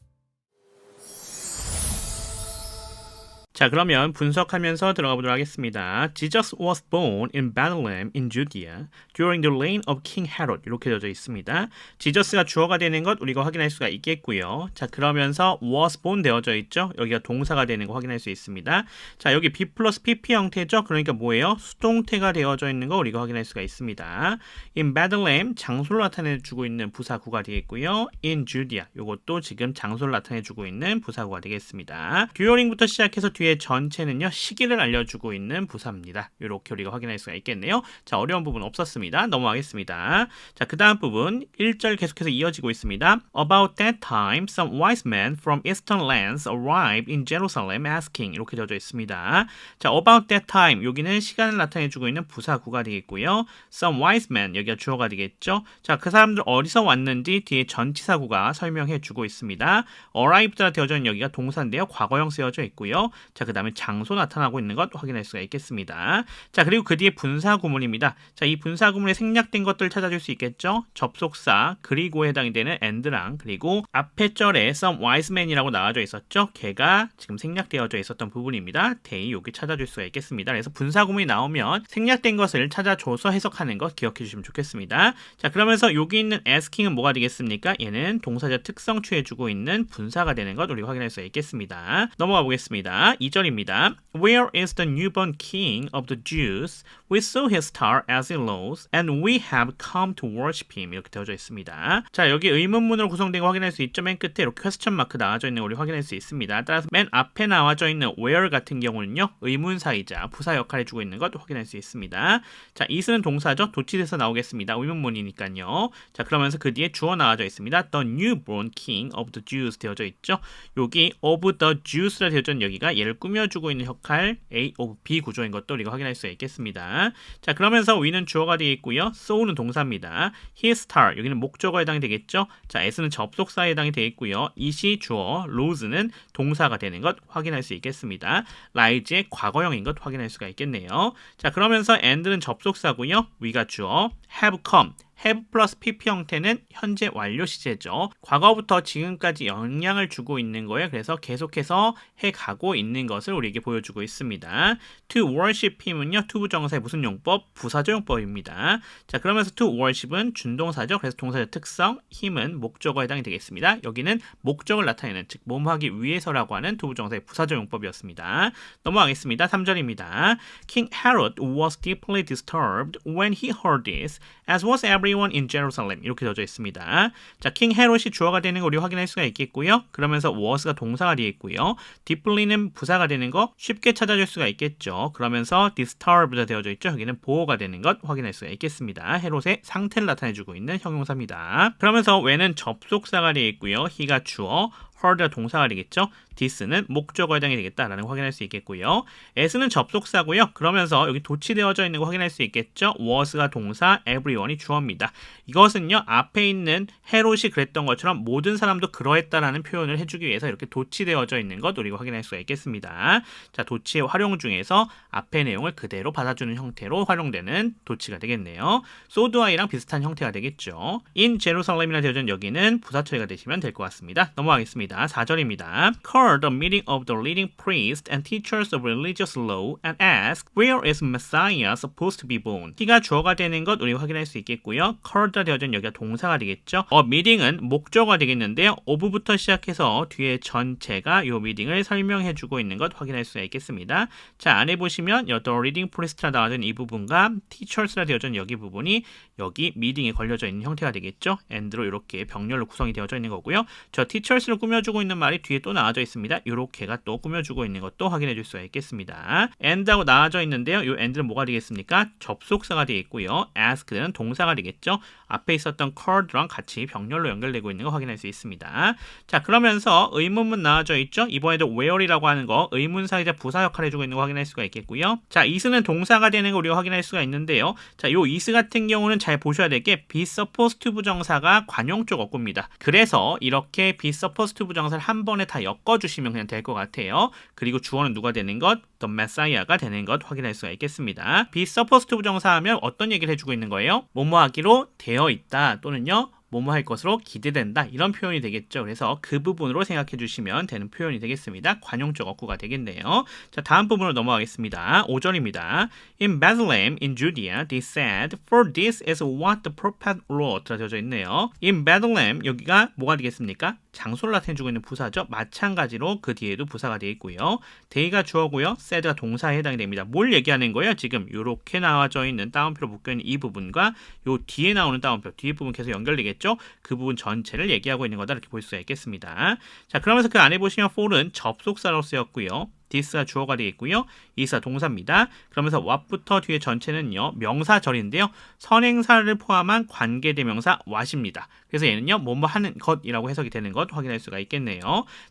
자, 그러면 분석하면서 들어가 보도록 하겠습니다. Jesus was born in Bethlehem in Judea during the reign of King Herod. 이렇게 되어져 있습니다. 지저스가 주어가 되는 것 우리가 확인할 수가 있겠고요. 자, 그러면서 was born 되어져 있죠. 여기가 동사가 되는 거 확인할 수 있습니다. 자, 여기 B 플러스 PP 형태죠. 그러니까 뭐예요? 수동태가 되어져 있는 거 우리가 확인할 수가 있습니다. In Bethlehem, 장소를 나타내주고 있는 부사구가 되겠고요. In Judea, 이것도 지금 장소를 나타내주고 있는 부사구가 되겠습니다. 듀어링부터 시작해서 뒤에 전체는요, 시기를 알려주고 있는 부사입니다. 이렇게 우리가 확인할 수가 있겠네요. 자, 어려운 부분 없었습니다. 넘어가겠습니다. 자, 그 다음 부분 1절 계속해서 이어지고 있습니다. About that time, some wise men from eastern lands arrived in Jerusalem asking. 이렇게 되어져 있습니다. 자, about that time, 여기는 시간을 나타내주고 있는 부사구가 되겠고요. Some wise men, 여기가 주어가 되겠죠. 자, 그 사람들 어디서 왔는지 뒤에 전치사구가 설명해주고 있습니다. arrived라 되어져 있는 여기가 동사인데요. 과거형 쓰여져 있고요. 자, 그 다음에 장소 나타나고 있는 것 확인할 수가 있겠습니다. 자, 그리고 그 뒤에 분사 구문입니다. 자, 이 분사 구문에 생략된 것들 찾아줄 수 있겠죠? 접속사, 그리고에 해당이 되는 and랑, 그리고 앞에 절에 some wise men이라고 나와져 있었죠? 걔가 지금 생략되어져 있었던 부분입니다. 대이 여기 찾아줄 수가 있겠습니다. 그래서 분사 구문이 나오면 생략된 것을 찾아줘서 해석하는 것 기억해 주시면 좋겠습니다. 자, 그러면서 여기 있는 asking은 뭐가 되겠습니까? 얘는 동사적 특성 취해주고 있는 분사가 되는 것 우리가 확인할 수가 있겠습니다. 넘어가 보겠습니다. 2절입니다. Where is the newborn king of the Jews? We saw his star as it rose, and we have come to worship him. 이렇게 되어져 있습니다. 자, 여기 의문문으로 구성된 거 확인할 수 있죠? 맨 끝에 이렇게 퀘스천 마크 나와져 있는 거 우리 확인할 수 있습니다. 따라서 맨 앞에 나와져 있는 where 같은 경우는요, 의문사이자 부사 역할을 해주고 있는 것 확인할 수 있습니다. 자, is는 동사죠? 도치돼서 나오겠습니다. 의문문이니까요. 자, 그러면서 그 뒤에 주어 나와져 있습니다. The newborn king of the Jews 되어져 있죠? 여기 of the Jews라 되어져 있는 여기가 얘를 꾸며주고 있는 역할 A of B 구조인 것도 우리가 확인할 수 있겠습니다. 자, 그러면서 we는 주어가 되어 있고요. so는 동사입니다. his star 여기는 목적어에 해당이 되겠죠? 자, as는 접속사에 해당이 되어 있고요. it이 주어, rose는 동사가 되는 것 확인할 수 있겠습니다. rise의 과거형인 것 확인할 수가 있겠네요. 자, 그러면서 and는 접속사고요. we가 주어, have come have 플러스 pp 형태는 현재 완료 시제죠. 과거부터 지금까지 영향을 주고 있는 거예요. 그래서 계속해서 해가고 있는 것을 우리에게 보여주고 있습니다. To worship him은요. to 부정사의 무슨 용법? 부사조 용법입니다. 자, 그러면서 to worship은 준동사죠. 그래서 동사의 특성, him은 목적어에 해당이 되겠습니다. 여기는 목적을 나타내는, 즉 몸하기 위해서라고 하는 to 부정사의 부사조 용법이었습니다. 넘어가겠습니다. 3절입니다. King Herod was deeply disturbed when he heard this, as was everyone in Jerusalem. 이렇게 되어져 있습니다. 자, king 헤롯이 주어가 되는 거 우리 확인할 수가 있겠고요. 그러면서 was가 동사가 되어 있고요. deeply는 부사가 되는 거 쉽게 찾아줄 수가 있겠죠. 그러면서 disturbed 되어져 있죠. 여기는 보호가 되는 것 확인할 수가 있겠습니다. 헤롯의 상태를 나타내주고 있는 형용사입니다. 그러면서 when은 접속사가 되어 있고요. he가 주어, heard가 동사가 되겠죠. this는 목적어에 해당이 되겠다라는 거 확인할 수 있겠고요. as는 접속사고요. 그러면서 여기 도치되어져 있는 거 확인할 수 있겠죠. was가 동사, everyone이 주어입니다. 이것은요, 앞에 있는 헤롯이 그랬던 것처럼 모든 사람도 그러했다라는 표현을 해주기 위해서 이렇게 도치되어져 있는 것 우리가 확인할 수가 있겠습니다. 자, 도치의 활용 중에서 앞의 내용을 그대로 받아주는 형태로 활용되는 도치가 되겠네요. so도이랑 비슷한 형태가 되겠죠. in Jerusalem이라 되어져 있는 여기는 부사 처리가 되시면 될 것 같습니다. 넘어가겠습니다. 4절입니다. Called a meeting of the leading priests and teachers of religious law and asked, Where is Messiah supposed to be born? He가 주어가 되는 것 우리 확인할 수 있겠고요. Called가 되어진 여기가 동사가 되겠죠. meeting은 목적어가 되겠는데요. of부터 시작해서 뒤에 전체가 이 미팅을 설명해주고 있는 것 확인할 수가 있겠습니다. 자, 안에 보시면 the leading priest라 나와진 이 부분과 teachers라 되어진 여기 부분이 여기 미팅에 걸려져 있는 형태가 되겠죠. and로 이렇게 병렬로 구성이 되어져 있는 거고요. 저 teachers를 꾸며주고 있는 말이 뒤에 또 나와져 있습니다. 이렇게가 또 꾸며주고 있는 것도 확인해 줄 수가 있겠습니다. and하고 나와져 있는데요. 이 and는 뭐가 되겠습니까? 접속사가 되어 있고요. ask는 동사가 되겠죠. 앞에 있었던 called랑 같이 병렬로 연결되고 있는 거 확인할 수 있습니다. 자, 그러면서 의문문 나와져 있죠. 이번에도 where이라고 하는 거 의문사이자 부사 역할을 해주고 있는 거 확인할 수가 있겠고요. 자, is는 동사가 되는 거 우리가 확인할 수가 있는데요. 자, 요 is 같은 경우는 잘 보셔야 될 게 be supposed to 부정사가 관용 쪽 어구입니다. 그래서 이렇게 be supposed to 부정사를 한 번에 다 엮어주시면 그냥 될 것 같아요. 그리고 주어는 누가 되는 것? The Messiah가 되는 것 확인할 수가 있겠습니다. be supposed to 부정사 하면 어떤 얘기를 해주고 있는 거예요? 뭐뭐 하기로 되어 있다 또는요 뭐뭐 할 것으로 기대된다 이런 표현이 되겠죠. 그래서 그 부분으로 생각해 주시면 되는 표현이 되겠습니다. 관용적 어구가 되겠네요. 자, 다음 부분으로 넘어가겠습니다. 5절입니다. In Bethlehem in Judea they said for this is what the prophet wrote 라고 되어져 있네요. In Bethlehem 여기가 뭐가 되겠습니까? 장소를 나타내주고 있는 부사죠. 마찬가지로 그 뒤에도 부사가 되어 있고요. they가 주어고요. said가 동사에 해당이 됩니다. 뭘 얘기하는 거예요? 지금 이렇게 나와져 있는 따옴표로 묶여있는 이 부분과 요 뒤에 나오는 따옴표, 뒤에 부분 계속 연결되겠죠? 그 부분 전체를 얘기하고 있는 거다 이렇게 볼 수가 있겠습니다. 자, 그러면서 그 안에 보시면 for는 접속사로 쓰였고요. this가 주어가 되겠고요. is가 동사입니다. 그러면서 what부터 뒤에 전체는요. 명사절인데요. 선행사를 포함한 관계대명사 what입니다. 그래서 얘는요. 뭐뭐 하는 것이라고 해석이 되는 것 확인할 수가 있겠네요.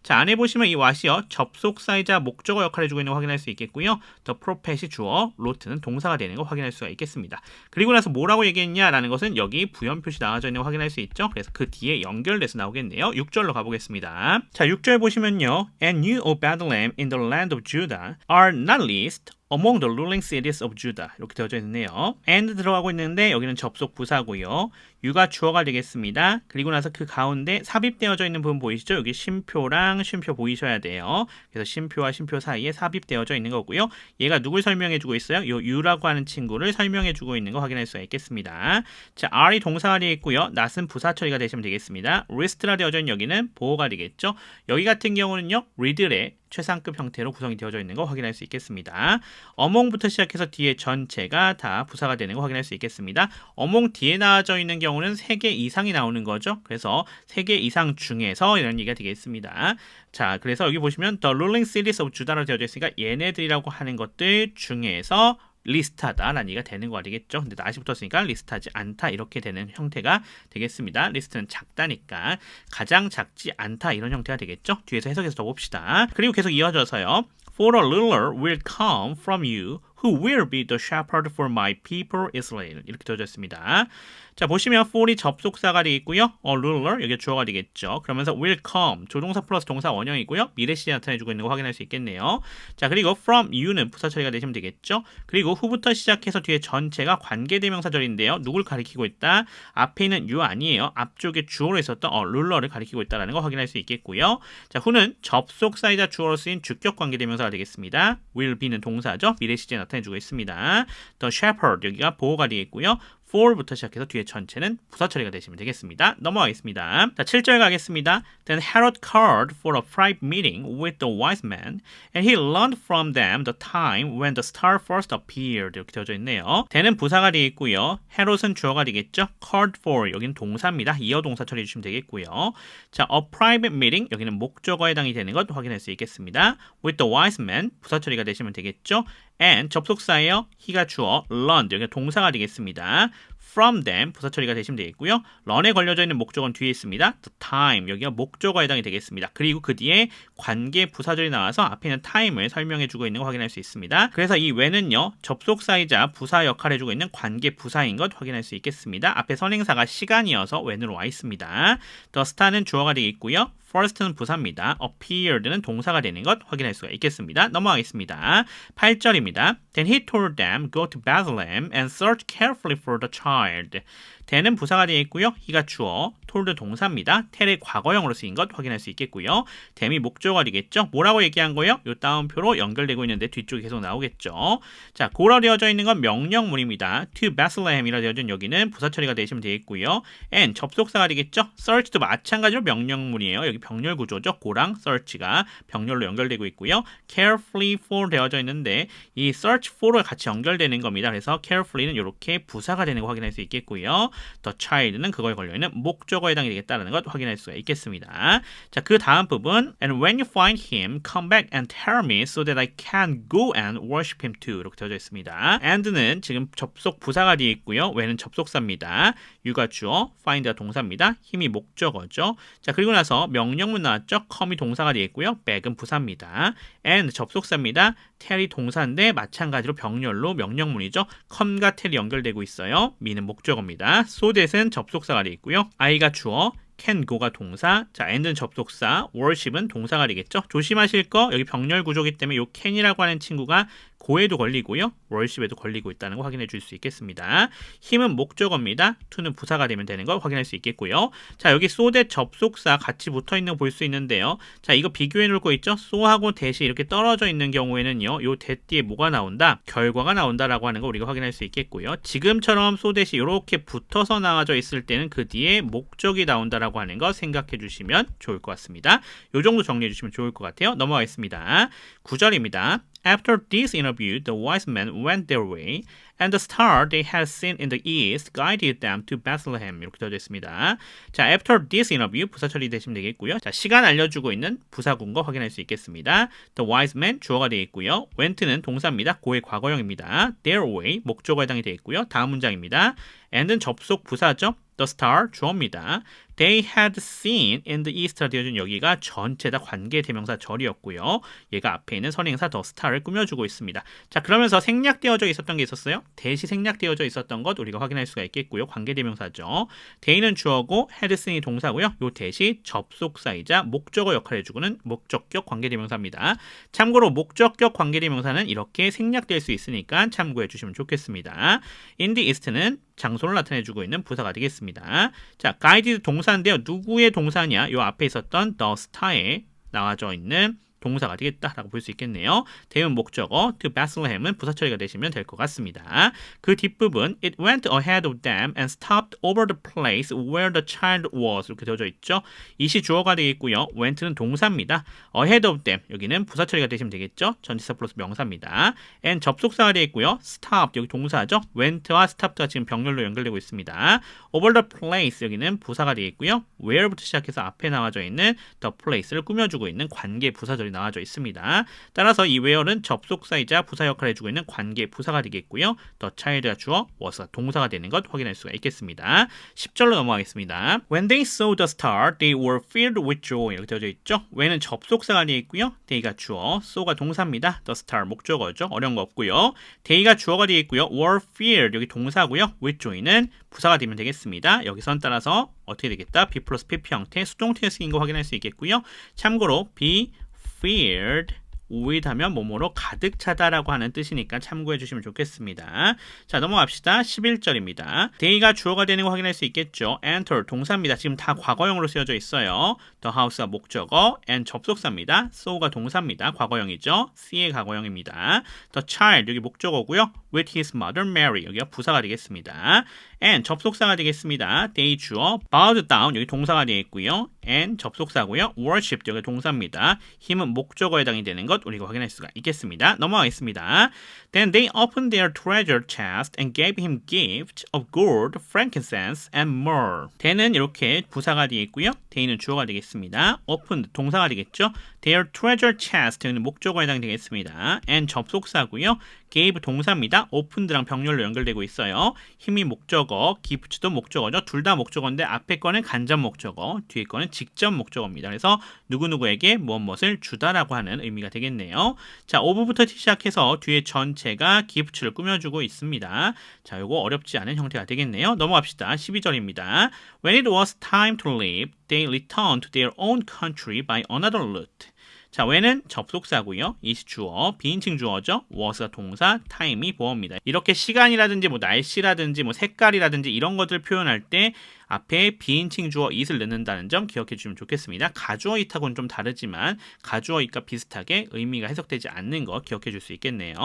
자, 안에 보시면 이 what이요. 접속사이자 목적어 역할을 해주고 있는 거 확인할 수 있겠고요. the prophet이 주어, wrote는 동사가 되는 거 확인할 수가 있겠습니다. 그리고 나서 뭐라고 얘기했냐라는 것은 여기 부연 표시 나와져 있는 거 확인할 수 있죠. 그래서 그 뒤에 연결돼서 나오겠네요. 6절로 가보겠습니다. 자, 6절 보시면요. And you, O Bethlehem, in the land of Judah, are not least among the ruling cities of Judah 이렇게 되어져 있네요. and 들어가고 있는데 여기는 접속 부사고요. you가 주어가 되겠습니다. 그리고 나서 그 가운데 삽입되어져 있는 부분 보이시죠? 여기 쉼표랑 쉼표 보이셔야 돼요. 그래서 쉼표와 쉼표 사이에 삽입되어져 있는 거고요. 얘가 누굴 설명해주고 있어요? 요 you라고 하는 친구를 설명해주고 있는 거 확인할 수가 있겠습니다. 자, are이 동사가 되어 있고요. not은 부사 처리가 되시면 되겠습니다. list라 되어져 있는 여기는 보어가 되겠죠. 여기 같은 경우는요. read의 최상급 형태로 구성이 되어져 있는 거 확인할 수 있겠습니다. among부터 시작해서 뒤에 전체가 다 부사가 되는 거 확인할 수 있겠습니다. among 뒤에 나와져 있는 경우는 3개 이상이 나오는 거죠. 그래서 3개 이상 중에서 이런 얘기가 되겠습니다. 자, 그래서 여기 보시면 the ruling cities of Judah로 되어져 있으니까 얘네들이라고 하는 것들 중에서 리스트하다라는 얘기가 되는 거 아니겠죠? 근데 not이 붙었으니까 리스트하지 않다 이렇게 되는 형태가 되겠습니다. 리스트는 작다니까 가장 작지 않다 이런 형태가 되겠죠? 뒤에서 해석해서 더 봅시다. 그리고 계속 이어져서요. For a ruler will come from you who will be the shepherd for my people Israel 이렇게 되어져 있습니다. 자, 보시면 for이 접속사가 되겠고요. a ruler 여기 주어가 되겠죠. 그러면서 will come 조동사 플러스 동사 원형이고요. 미래 시제 나타내주고 있는 거 확인할 수 있겠네요. 자, 그리고 from you는 부사 처리가 되시면 되겠죠. 그리고 who부터 시작해서 뒤에 전체가 관계대명사절인데요. 누굴 가리키고 있다? 앞에 있는 you 아니에요. 앞쪽에 주어로 있었던 ruler를 가리키고 있다는 거 확인할 수 있겠고요. 자, who는 접속사이자 주어로 쓰인 주격 관계대명사가 되겠습니다. will be는 동사죠. 미래 시제 나타내주고 있습니다. the shepherd 여기가 보호가 되겠고요. for부터 시작해서 뒤에 전체는 부사 처리가 되시면 되겠습니다. 넘어가겠습니다. 자, 7절 가겠습니다. Then Herod called for a private meeting with the wise men, and he learned from them the time when the star first appeared. 이렇게 되어져 있네요. then은 부사가 되어 있고요. Herod은 주어가 되겠죠. called for 여기는 동사입니다. 이어 동사 처리해 주시면 되겠고요. 자, a private meeting 여기는 목적어에 해당이 되는 것 확인할 수 있겠습니다. With the wise men 부사 처리가 되시면 되겠죠. and 접속사예요. he가 주어, learned 여기가 동사가 되겠습니다. from them 부사 처리가 되시면 되겠고요. run에 걸려져 있는 목적어는 뒤에 있습니다. the time 여기가 목적어에 해당이 되겠습니다. 그리고 그 뒤에 관계 부사절이 나와서 앞에 있는 time을 설명해 주고 있는 거 확인할 수 있습니다. 그래서 이 when은요. 접속사이자 부사 역할을 해주고 있는 관계 부사인 것 확인할 수 있겠습니다. 앞에 선행사가 시간이어서 when으로 와 있습니다. the star는 주어가 되겠고요. first는 부사입니다. appeared는 동사가 되는 것 확인할 수가 있겠습니다. 넘어가겠습니다. 8절입니다. Then he told them, go to Bethlehem and search carefully for the child. then은 부사가 되어 있고요. he가 주어, told 동사입니다. tell의 과거형으로 쓰인 것 확인할 수 있겠고요. them이 목적어가 되겠죠. 뭐라고 얘기한 거예요? 이 따옴표로 연결되고 있는데 뒤쪽에 계속 나오겠죠. 자, go라 되어져 있는 건 명령문입니다. to Bethlehem이라 되어져 있는 여기는 부사 처리가 되시면 되겠고요. and 접속사가 되겠죠. search도 마찬가지로 명령문이에요. 여기 병렬 구조죠. go랑 search가 병렬로 연결되고 있고요. carefully for 되어져 있는데 이 search for로 같이 연결되는 겁니다. 그래서 carefully는 이렇게 부사가 되는 거 확인할 수 있겠고요. the child는 그거에 걸려있는 목적어에 해당이 되겠다는 것 확인할 수가 있겠습니다. 자, 그 다음 부분 And when you find him, come back and tell me so that I can go and worship him too 이렇게 되어져 있습니다. and는 지금 접속 부사가 되어 있고요. when은 접속사입니다. you가 주어, find가 동사입니다. 힘이 목적어죠. 자, 그리고 나서 명령문 나왔죠. come이 동사가 되어 있고요. back은 부사입니다. and 접속사입니다. tell이 동사인데 마찬가지로 병렬로 명령문이죠. come과 tell이 연결되고 있어요. me는 목적어입니다. so that은 접속사가 되어 있고요. I가 주어, can go가 동사, 자, and는 접속사, worship은 동사가 되겠죠. 조심하실 거 여기 병렬 구조기 때문에 이 can이라고 하는 친구가 고에도 걸리고요. worship에도 걸리고 있다는 거 확인해 줄 수 있겠습니다. 힘은 목적어입니다. to는 부사가 되면 되는 거 확인할 수 있겠고요. 자, 여기 so that 접속사 같이 붙어 있는 거 볼 수 있는데요. 자, 이거 비교해 놓을 거 있죠? so하고 that이 이렇게 떨어져 있는 경우에는요. 요 that 뒤에 뭐가 나온다? 결과가 나온다라고 하는 거 우리가 확인할 수 있겠고요. 지금처럼 so that이 이렇게 붙어서 나와져 있을 때는 그 뒤에 목적이 나온다라고 하는 거 생각해 주시면 좋을 것 같습니다. 요 정도 정리해 주시면 좋을 것 같아요. 넘어가겠습니다. 9절입니다. After this interview, the wise men went their way, and the star they had seen in the east guided them to Bethlehem. 이렇게 되어져 있습니다. 자, after this interview 부사 처리되시면 되겠고요. 자, 시간 알려주고 있는 부사군거 확인할 수 있겠습니다. The wise men 주어가 되어 있고요. went는 동사입니다. 고의 과거형입니다. their way 목적어에 해당이 되어 있고요. 다음 문장입니다. and는 접속 부사죠. The star 주어입니다. They had seen in the east라 되어준 여기가 전체 다 관계대명사 절이었고요. 얘가 앞에 있는 선행사 the star를 꾸며주고 있습니다. 자, 그러면서 생략되어져 있었던 게 있었어요. 대시 생략되어져 있었던 것 우리가 확인할 수가 있겠고요. 관계대명사죠. they는 주어고 had seen이 동사고요. 요 대시 접속사이자 목적어 역할을 해주고는 목적격 관계대명사입니다. 참고로 목적격 관계대명사는 이렇게 생략될 수 있으니까 참고해 주시면 좋겠습니다. in the east는 장소를 나타내주고 있는 부사가 되겠습니다. 자, guided 동사인데요. 누구의 동사냐? 요 앞에 있었던 the star에 나와져 있는 동사가 되겠다라고 볼 수 있겠네요. 대응 목적어 to Bethlehem은 부사 처리가 되시면 될 것 같습니다. 그 뒷부분 It went ahead of them and stopped over the place where the child was 이렇게 되어져 있죠. 이시 주어가 되겠고요. went는 동사입니다. ahead of them 여기는 부사 처리가 되시면 되겠죠. 전치사 플러스 명사입니다. and 접속사가 되겠고요. stop 여기 동사죠. went와 stopped가 지금 병렬로 연결되고 있습니다. over the place 여기는 부사가 되겠고요. where부터 시작해서 앞에 나와져 있는 the place를 꾸며주고 있는 관계 부사절이 나와져 있습니다. 따라서 이 where는 접속사이자 부사 역할을 해주고 있는 관계 부사가 되겠고요. the child가 주어, was가 동사가 되는 것 확인할 수가 있겠습니다. 10절로 넘어가겠습니다. When they saw the star, they were filled with joy 이렇게 되어져 있죠. when은 접속사가 되겠고요. they가 주어, so가 동사입니다. the star 목적어죠. 어려운 거 없고요. they가 주어가 되겠고요. were filled 여기 동사고요. with joy는 부사가 되면 되겠습니다. 여기선 따라서 어떻게 되겠다? be 플러스 pp 형태 수동태에 쓰인 거 확인할 수 있겠고요. 참고로 be filled with 하면 뭐뭐로 가득 차다라고 하는 뜻이니까 참고해 주시면 좋겠습니다. 자, 넘어갑시다. 11절입니다. they가 주어가 되는 거 확인할 수 있겠죠. enter 동사입니다. 지금 다 과거형으로 쓰여져 있어요. the house가 목적어, and 접속사입니다. so가 동사입니다. 과거형이죠. se의 과거형입니다. the child 여기 목적어고요. with his mother Mary 여기가 부사가 되겠습니다. and 접속사가 되겠습니다. they 주어, bowed down 여기 동사가 되겠고요. and 접속사고요. worship 여기 동사입니다. 힘은 목적어에 해당이 되는 것 우리가 확인할 수가 있겠습니다. 넘어가겠습니다. Then they opened their treasure chest and gave him gifts of gold, frankincense, and myrrh. they는 이렇게 부사가 되겠고요. they는 주어가 되겠습니다. opened 동사가 되겠죠. their treasure chest 여기는 목적어에 해당되겠습니다. and 접속사고요. gave 동사입니다. opened랑 병렬로 연결되고 있어요. 힘이 목적어, gift도 목적어죠. 둘 다 목적어인데 앞에 거는 간접 목적어, 뒤에 거는 직접 목적어입니다. 그래서 누구누구에게 무엇을 주다라고 하는 의미가 되겠네요. 자, 오브부터 시작해서 뒤에 전체가 gift를 꾸며주고 있습니다. 자, 요거 어렵지 않은 형태가 되겠네요. 넘어갑시다. 12절입니다. When it was time to leave, they returned to their own country by another route. 자, when은 접속사고요. is 주어, 비인칭 주어죠. was가 동사, time이 보어입니다. 이렇게 시간이라든지 뭐 날씨라든지 뭐 색깔이라든지 이런 것들 표현할 때 앞에 비인칭 주어 it을 넣는다는 점 기억해 주시면 좋겠습니다. 가주어 it하고는 좀 다르지만 가주어 it과 비슷하게 의미가 해석되지 않는 거 기억해 줄 수 있겠네요.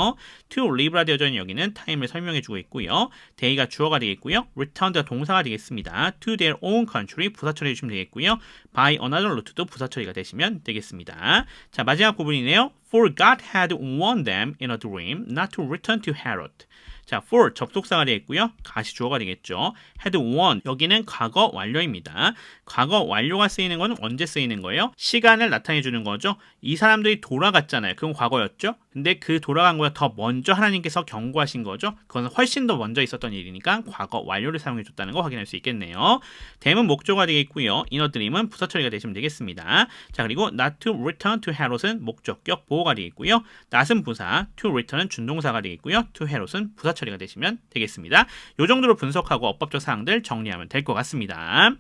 to leave라 되어져 있는 여기는 time을 설명해 주고 있고요. day가 주어가 되겠고요. returned가 동사가 되겠습니다. to their own country 부사 처리해 주시면 되겠고요. by another route도 부사 처리가 되시면 되겠습니다. 자, 마지막 부분이네요. For God had warned them in a dream not to return to Herod. 자, for 접속사가 되겠고요. 가시 주어가 되겠죠. had won 여기는 과거 완료입니다. 과거 완료가 쓰이는 건 언제 쓰이는 거예요? 시간을 나타내 주는 거죠. 이 사람들이 돌아갔잖아요. 그건 과거였죠. 근데 그 돌아간 거보다 더 먼저 하나님께서 경고하신 거죠. 그건 훨씬 더 먼저 있었던 일이니까 과거 완료를 사용해 줬다는 거 확인할 수 있겠네요. them은 목적어가 되겠고요. in a dream은 부사 처리가 되시면 되겠습니다. 자, 그리고 not to return to Herod은 목적격 보호가 되겠고요. not은 부사, to return은 준동사가 되겠고요. to Herod은 부사 처리가 되시면 되겠습니다. 이 정도로 분석하고 어법적 사항들 정리하면 될 것 같습니다.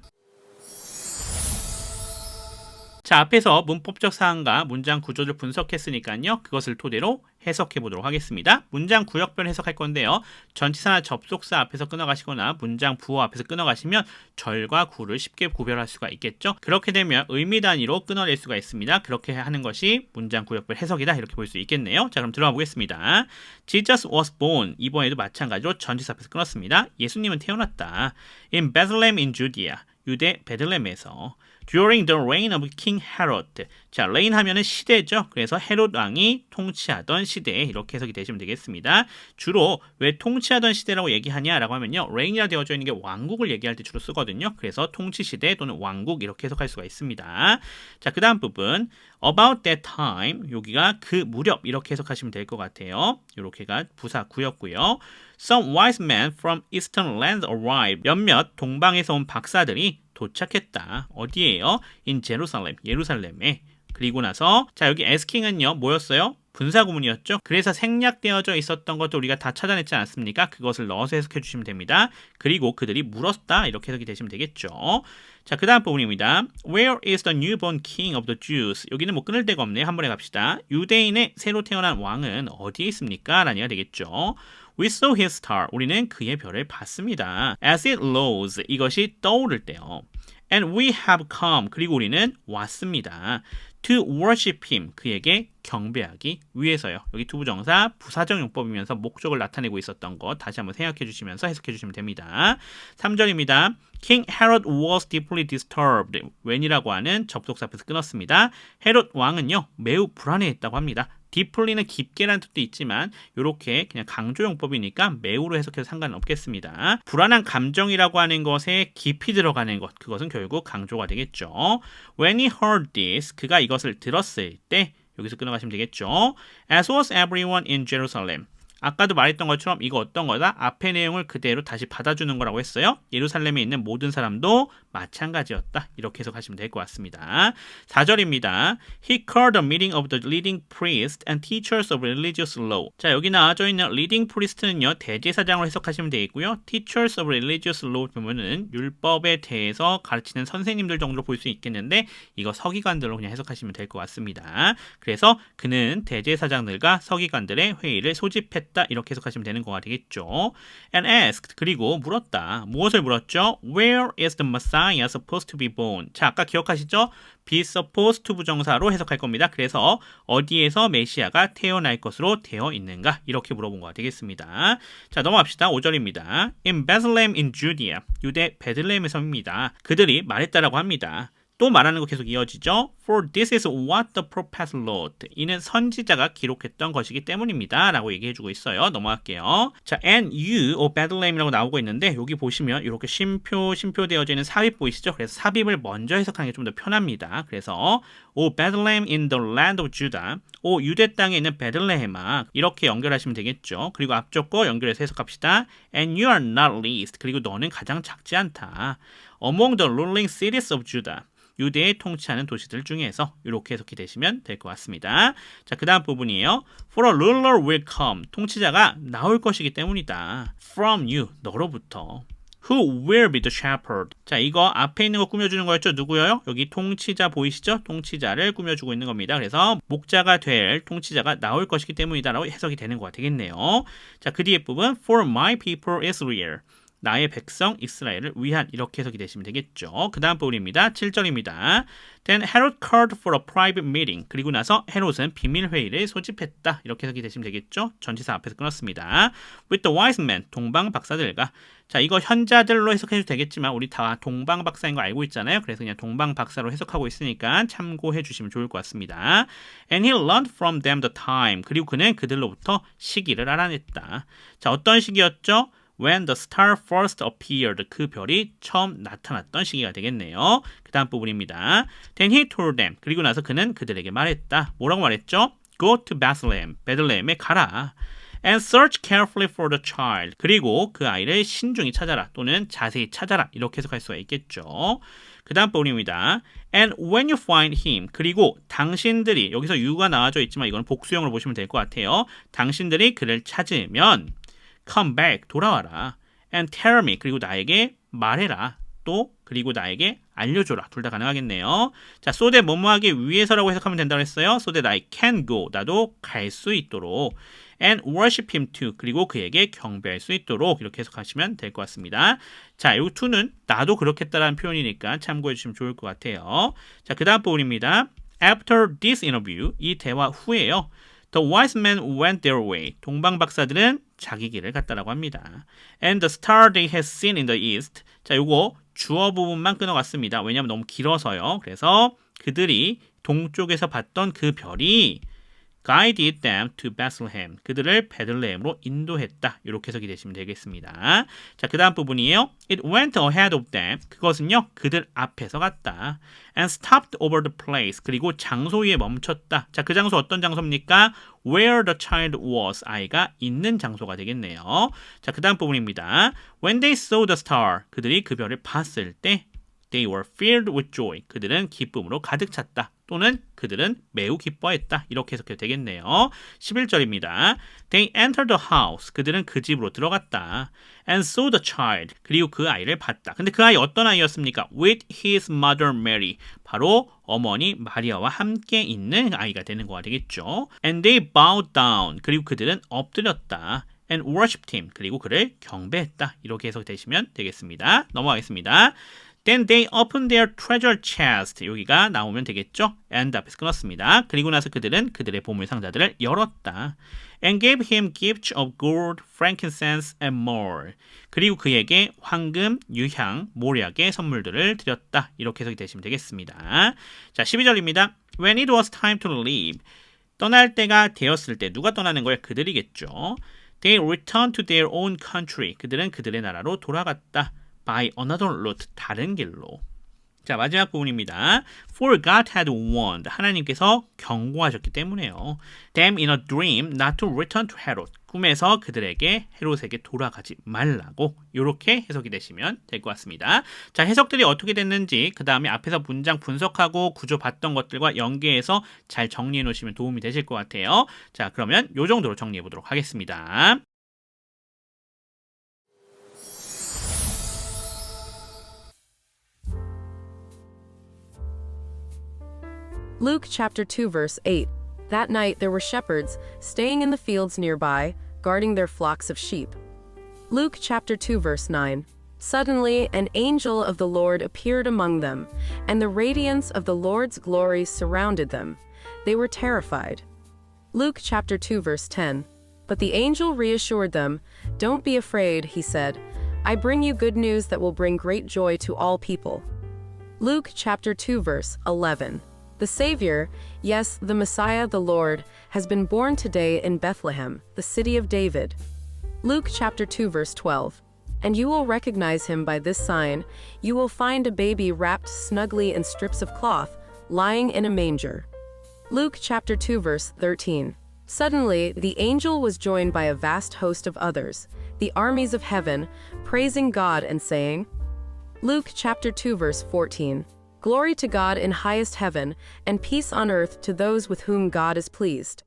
자, 앞에서 문법적 사항과 문장 구조를 분석했으니까요. 그것을 토대로 해석해 보도록 하겠습니다. 문장 구역별 해석할 건데요. 전치사나 접속사 앞에서 끊어가시거나 문장 부호 앞에서 끊어가시면 절과 구를 쉽게 구별할 수가 있겠죠. 그렇게 되면 의미 단위로 끊어낼 수가 있습니다. 그렇게 하는 것이 문장 구역별 해석이다 이렇게 볼 수 있겠네요. 자, 그럼 들어가 보겠습니다. Jesus was born. 이번에도 마찬가지로 전치사 앞에서 끊었습니다. 예수님은 태어났다. In Bethlehem in Judea. 유대 베들레헴에서 during the reign of King Herod. 자, reign 하면은 시대죠. 그래서 헤롯 왕이 통치하던 시대 이렇게 해석이 되시면 되겠습니다. 주로 왜 통치하던 시대라고 얘기하냐라고 하면요. reign이라 되어져 있는 게 왕국을 얘기할 때 주로 쓰거든요. 그래서 통치 시대 또는 왕국 이렇게 해석할 수가 있습니다. 자, 그 다음 부분 about that time 여기가 그 무렵 이렇게 해석하시면 될 것 같아요. 이렇게가 부사 구였고요. Some wise men from eastern lands arrived. 몇몇 동방에서 온 박사들이 도착했다. 어디에요? In Jerusalem, 예루살렘에. 그리고 나서 자 여기 asking은요 뭐였어요? 분사구문이었죠. 그래서 생략되어져 있었던 것도 우리가 다 찾아냈지 않았습니까? 그것을 넣어서 해석해 주시면 됩니다. 그리고 그들이 물었다 이렇게 해석이 되시면 되겠죠. 자, 그 다음 부분입니다. Where is the newborn king of the Jews? 여기는 뭐 끊을 데가 없네요. 한 번에 갑시다. 유대인의 새로 태어난 왕은 어디에 있습니까? 라는 얘기가 되겠죠. We saw his star. 우리는 그의 별을 봤습니다. As it rose. 이것이 떠오를 때요. And we have come. 그리고 우리는 왔습니다. To worship him. 그에게 경배하기 위해서요. 여기 투부정사 부사적 용법이면서 목적을 나타내고 있었던 것 다시 한번 생각해 주시면서 해석해 주시면 됩니다. 3절입니다. King Herod was deeply disturbed. when이라고 하는 접속사 앞에서 끊었습니다. 헤롯 왕은요 매우 불안해했다고 합니다. deeply는 깊게라는 뜻도 있지만 이렇게 그냥 강조 용법이니까 매우로 해석해도 상관은 없겠습니다. 불안한 감정이라고 하는 것에 깊이 들어가는 것 그것은 결국 강조가 되겠죠. When he heard this 그가 이것을 들었을 때 여기서 끊어가시면 되겠죠. As was everyone in Jerusalem. 아까도 말했던 것처럼 이거 어떤 거다? 앞의 내용을 그대로 다시 받아주는 거라고 했어요. 예루살렘에 있는 모든 사람도 마찬가지였다. 이렇게 해석하시면 될 것 같습니다. 4절입니다. He called a meeting of the leading priests and teachers of religious law. 자, 여기 나와져 있는 leading priest는요. 대제사장으로 해석하시면 되겠고요. teachers of religious law 보면은 율법에 대해서 가르치는 선생님들 정도로 볼 수 있겠는데 이거 서기관들로 그냥 해석하시면 될 것 같습니다. 그래서 그는 대제사장들과 서기관들의 회의를 소집했다. 이렇게 해석하시면 되는 거가 되겠죠. And asked 그리고 물었다. 무엇을 물었죠? Where is the Messiah supposed to be born? 자, 아까 기억하시죠? be supposed to 부정사로 해석할 겁니다. 그래서 어디에서 메시아가 태어날 것으로 되어 있는가? 이렇게 물어본 거가 되겠습니다. 자, 넘어갑시다. 5절입니다. In Bethlehem in Judea. 유대 베들레헴에서입니다. 그들이 말했다라고 합니다. 또 말하는 거 계속 이어지죠. For this is what the prophet wrote. 이는 선지자가 기록했던 것이기 때문입니다. 라고 얘기해주고 있어요. 넘어갈게요. 자, and you, O Bethlehem이라고 나오고 있는데 여기 보시면 이렇게 심표되어져 있는 삽입 보이시죠? 그래서 삽입을 먼저 해석하는 게 좀 더 편합니다. 그래서 O Bethlehem in the land of Judah. 오 유대 땅에 있는 베들레헴아. 이렇게 연결하시면 되겠죠. 그리고 앞쪽 거 연결해서 해석합시다. And you are not least. 그리고 너는 가장 작지 않다. Among the ruling cities of Judah. 유대의 통치하는 도시들 중에서 이렇게 해석이 되시면 될 것 같습니다. 자, 그 다음 부분이에요. For a ruler will come. 통치자가 나올 것이기 때문이다. From you. 너로부터. Who will be the shepherd? 자, 이거 앞에 있는 거 꾸며주는 거였죠? 누구요? 여기 통치자 보이시죠? 통치자를 꾸며주고 있는 겁니다. 그래서 목자가 될 통치자가 나올 것이기 때문이다 라고 해석이 되는 거가 되겠네요. 자, 그 뒤에 부분 For my people Israel. 나의 백성 이스라엘을 위한 이렇게 해석이 되시면 되겠죠. 그 다음 부분입니다. 7절입니다. Then Herod called for a private meeting. 그리고 나서 헤롯은 비밀회의를 소집했다. 이렇게 해석이 되시면 되겠죠. 전치사 앞에서 끊었습니다. With the wise men. 동방 박사들과. 자, 이거 현자들로 해석해도 되겠지만 우리 다 동방 박사인 거 알고 있잖아요. 그래서 그냥 동방 박사로 해석하고 있으니까 참고해 주시면 좋을 것 같습니다. And he learned from them the time. 그리고 그는 그들로부터 시기를 알아냈다. 자, 어떤 시기였죠? When the star first appeared. 그 별이 처음 나타났던 시기가 되겠네요. 그 다음 부분입니다. Then he told them. 그리고 나서 그는 그들에게 말했다. 뭐라고 말했죠? Go to Bethlehem. 베들레헴에 가라. And search carefully for the child. 그리고 그 아이를 신중히 찾아라. 또는 자세히 찾아라. 이렇게 해석할 수가 있겠죠. 그 다음 부분입니다. And when you find him. 그리고 당신들이 여기서 you가 나와져 있지만 이건 복수형으로 보시면 될 것 같아요. 당신들이 그를 찾으면 Come back, 돌아와라. And tell me, 그리고 나에게 말해라. 또 그리고 나에게 알려줘라. 둘 다 가능하겠네요. 자, so that 뭐뭐 하기 위해서라고 해석하면 된다고 했어요. So that I can go, 나도 갈 수 있도록. And worship him too, 그리고 그에게 경배할 수 있도록 이렇게 해석하시면 될 것 같습니다. 자, 이 to는 나도 그렇겠다라는 표현이니까 참고해 주시면 좋을 것 같아요. 자, 그 다음 부분입니다. After this interview, 이 대화 후에요. The wise men went their way. 동방 박사들은 자기 길을 갔다라고 합니다. And the star they had seen in the east. 자, 요거 주어 부분만 끊어갔습니다. 왜냐하면 너무 길어서요. 그래서 그들이 동쪽에서 봤던 그 별이 guided them to Bethlehem. 그들을 베들레헴으로 인도했다. 이렇게 해석이 되시면 되겠습니다. 자, 그 다음 부분이에요. It went ahead of them. 그것은요, 그들 앞에서 갔다. And stopped over the place. 그리고 장소 위에 멈췄다. 자, 그 장소 어떤 장소입니까? Where the child was. 아이가 있는 장소가 되겠네요. 자, 그 다음 부분입니다. When they saw the star. 그들이 그 별을 봤을 때 They were filled with joy. 그들은 기쁨으로 가득 찼다. 또는 그들은 매우 기뻐했다. 이렇게 해석해도 되겠네요. 11절입니다. They entered the house. 그들은 그 집으로 들어갔다. And saw the child. 그리고 그 아이를 봤다. 근데 그 아이 어떤 아이였습니까? With his mother Mary. 바로 어머니 마리아와 함께 있는 아이가 되는 거가 되겠죠. And they bowed down. 그리고 그들은 엎드렸다. And worshipped him. 그리고 그를 경배했다. 이렇게 해석되시면 되겠습니다. 넘어가겠습니다. Then they opened their treasure chest. 여기가 나오면 되겠죠? And 앞에서 끊었습니다. 그리고 나서 그들은 그들의 보물 상자들을 열었다. And gave him gifts of gold, frankincense, and myrrh. 그리고 그에게 황금, 유향, 모략의 선물들을 드렸다. 이렇게 해석이 되시면 되겠습니다. 자, 12절입니다. When it was time to leave. 떠날 때가 되었을 때 누가 떠나는 거예요? 그들이겠죠. They returned to their own country. 그들은 그들의 나라로 돌아갔다. By another route. 다른 길로. 자, 마지막 부분입니다. For God had warned. 하나님께서 경고하셨기 때문에요. Them in a dream not to return to Herod. 꿈에서 그들에게 헤롯에게 돌아가지 말라고. 이렇게 해석이 되시면 될 것 같습니다. 자, 해석들이 어떻게 됐는지 그 다음에 앞에서 문장 분석하고 구조 봤던 것들과 연계해서 잘 정리해 놓으시면 도움이 되실 것 같아요. 자, 그러면 이 정도로 정리해 보도록 하겠습니다. Luke chapter 2 verse 8. That night there were shepherds staying in the fields nearby, guarding their flocks of sheep. Luke chapter 2 verse 9. Suddenly an angel of the Lord appeared among them, and the radiance of the Lord's glory surrounded them. They were terrified. Luke chapter 2 verse 10. But the angel reassured them. Don't be afraid, he said. I bring you good news that will bring great joy to all people. Luke chapter 2 verse 11. The Savior, yes, the Messiah, the Lord, has been born today in Bethlehem, the city of David. Luke chapter 2 verse 12. And you will recognize him by this sign. You will find a baby wrapped snugly in strips of cloth, lying in a manger. Luke chapter 2 verse 13. Suddenly, the angel was joined by a vast host of others, the armies of heaven, praising God and saying, Luke chapter 2 verse 14. Glory to God in highest heaven, and peace on earth to those with whom God is pleased.